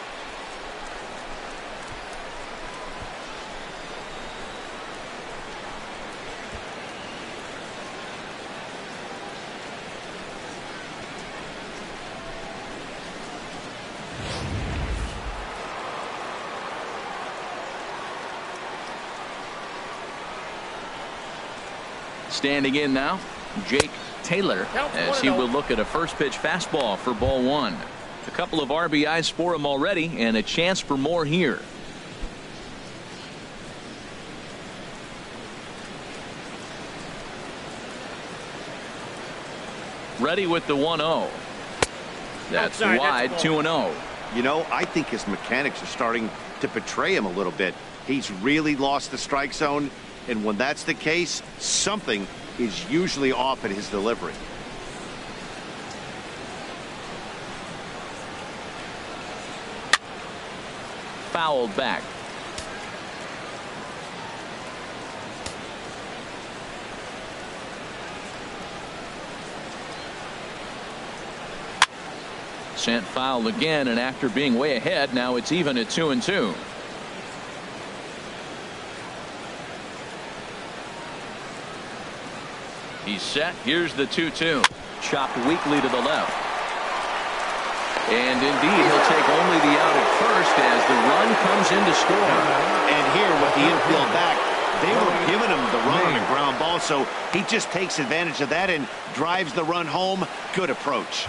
Standing in now, Jake Taylor, as he will look at a first pitch fastball for ball 1. A couple of RBIs for him already, and a chance for more here. Ready with the 1-0. That's wide, 2-0. You know, I think his mechanics are starting to betray him a little bit. He's really lost the strike zone. And when that's the case, something is usually off at his delivery. Fouled back. Sent foul again, and after being way ahead, now it's even at 2-2. He's set. Here's the 2-2. Chopped weakly to the left. And indeed, he'll take only the out at first as the run comes in to score. And here with the infield back, they were giving him the run on a ground ball, so he just takes advantage of that and drives the run home. Good approach.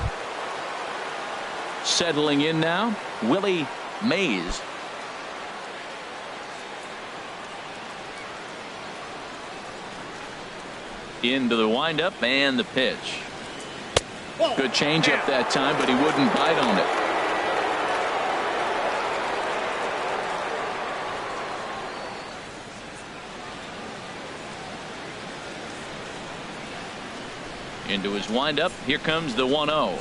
Settling in now, Willie Mays. Into the windup and the pitch. Good changeup that time, but he wouldn't bite on it. Into his windup. Here comes the 1-0.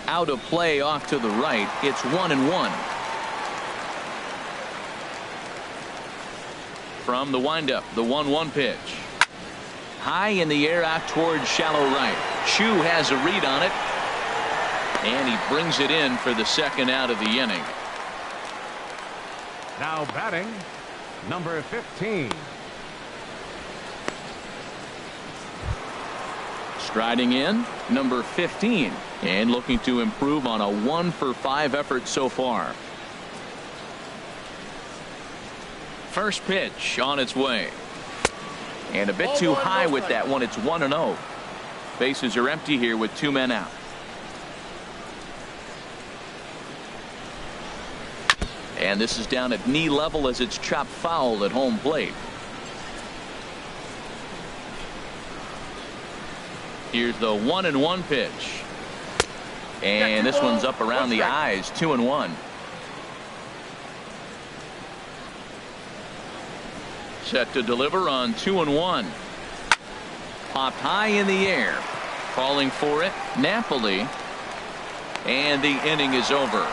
Out of play off to the right. It's 1-1. From the windup, the 1-1 pitch. High in the air out towards shallow right. Chu has a read on it. And he brings it in for the second out of the inning. Now batting, number 15. Striding in, number 15. And looking to improve on a 1-for-5 effort so far. First pitch on its way. And a bit too high with that one. It's 1-0. Bases are empty here with 2 men out. And this is down at knee level as it's chopped foul at home plate. Here's the 1-1 pitch. And this one's up around the eyes. 2-1. Set to deliver on 2-1. Popped high in the air. Calling for it, Napoli. And the inning is over.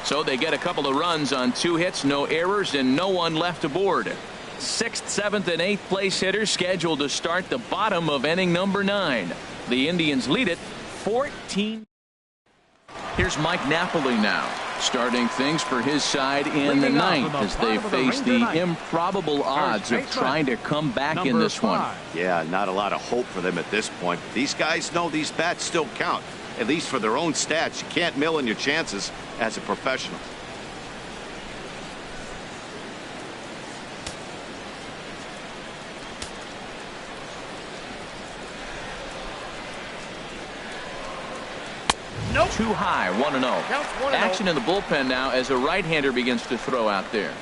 So they get a couple of runs on 2 hits, no errors, and no one left aboard. 6th, 7th, and 8th place hitters scheduled to start the bottom of inning number 9. The Indians lead it 14. Here's Mike Napoli now, starting things for his side in the 9th as they face the improbable odds of trying to come back in this one. Yeah, not a lot of hope for them at this point. These guys know these bats still count. at least for their own stats. You can't mill in your chances as a professional. Nope. Too high, 1-0. Counts 1-0. Action in the bullpen now as a right-hander begins to throw out there.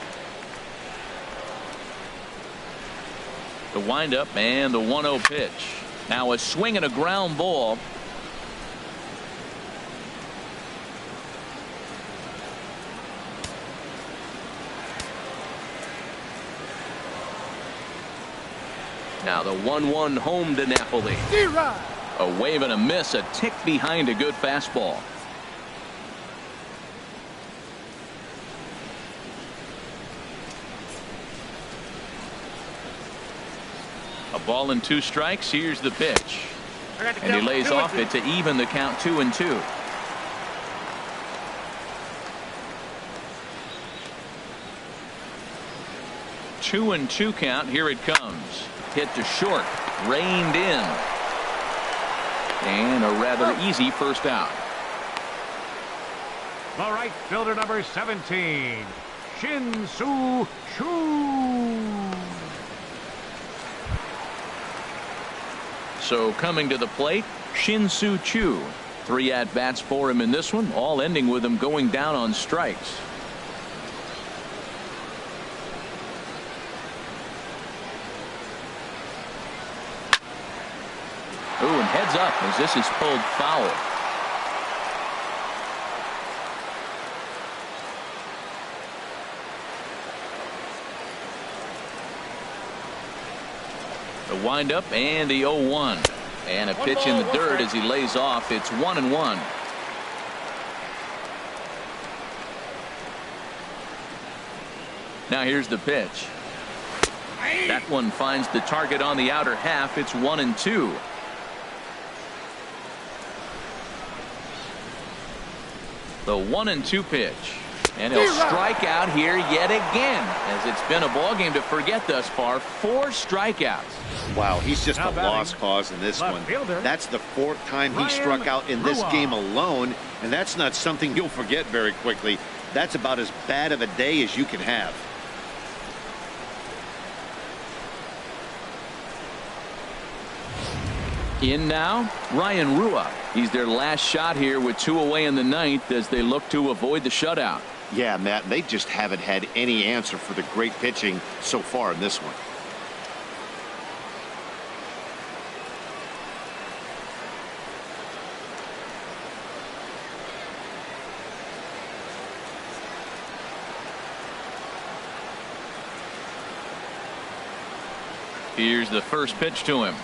The windup and the 1-0 pitch. Now a swing and a ground ball. Now the 1-1 home to Napoli. A wave and a miss, a tick behind a good fastball. A ball and 2 strikes. Here's the pitch. And he lays off it to even the count 2-2. Two and 2 count. Here it comes. Hit to short. Reined in. And a rather easy first out. The right fielder, number 17, Shin-Soo Choo. So coming to the plate, Shin-Soo Choo. 3 at-bats for him in this one, all ending with him going down on strikes. Ooh, and heads up as this is pulled foul. The windup and the 0-1. And a pitch in the dirt as he lays off. It's 1-1. Now here's the pitch. That one finds the target on the outer half. It's 1-2. The 1-2 pitch. And he'll strike out here yet again, as it's been a ball game to forget thus far. 4 strikeouts. Wow, he's just Now a lost cause in this one. Fielder, That's the 4th time he struck out in this game alone, and that's not something you'll forget very quickly. That's about as bad of a day as you can have. In now, Ryan Rua. He's their last shot here with 2 away in the 9th as they look to avoid the shutout. Yeah, Matt, they just haven't had any answer for the great pitching so far in this one. Here's the first pitch to him.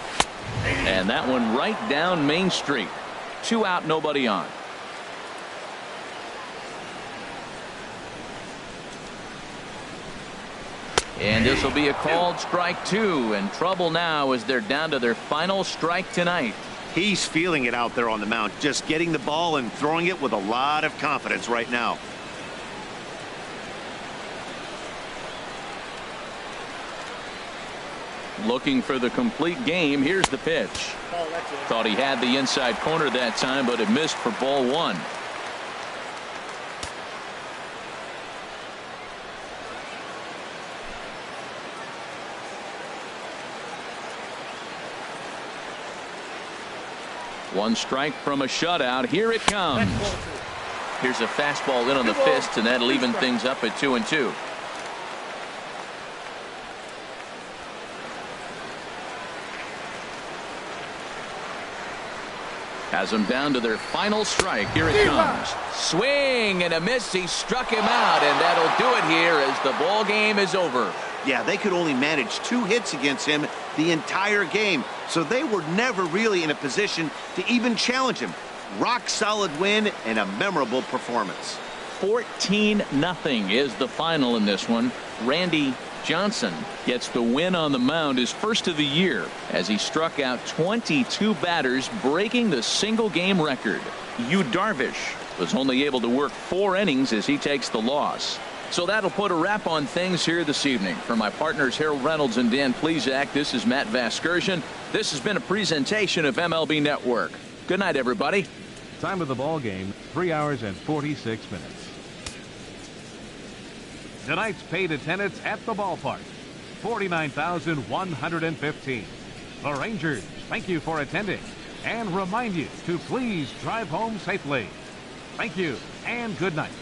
And that one right down Main Street. 2 out, nobody on. And this will be a called strike 2, and trouble now as they're down to their final strike tonight. He's feeling it out there on the mound, just getting the ball and throwing it with a lot of confidence right now. Looking for the complete game. Here's the pitch. Thought he had the inside corner that time, but it missed for ball 1. One strike from a shutout. Here it comes. Here's a fastball in on the fist, and that'll even things up at 2-2. Has them down to their final strike. Here it comes. Swing and a miss. He struck him out, and that'll do it here as the ball game is over. Yeah, they could only manage 2 hits against him the entire game, so they were never really in a position to even challenge him. Rock solid win and a memorable performance. 14-0 is the final in this one. Randy Johnson gets the win on the mound, his first of the year, as he struck out 22 batters, breaking the single game record. Yu Darvish was only able to work 4 innings as he takes the loss. So that'll put a wrap on things here this evening. For my partners Harold Reynolds and Dan Plesac, this is Matt Vasgersian. This has been a presentation of MLB Network. Good night, everybody. Time of the ball game, 3 hours and 46 minutes. Tonight's paid attendance at the ballpark, 49,115. The Rangers thank you for attending and remind you to please drive home safely. Thank you and good night.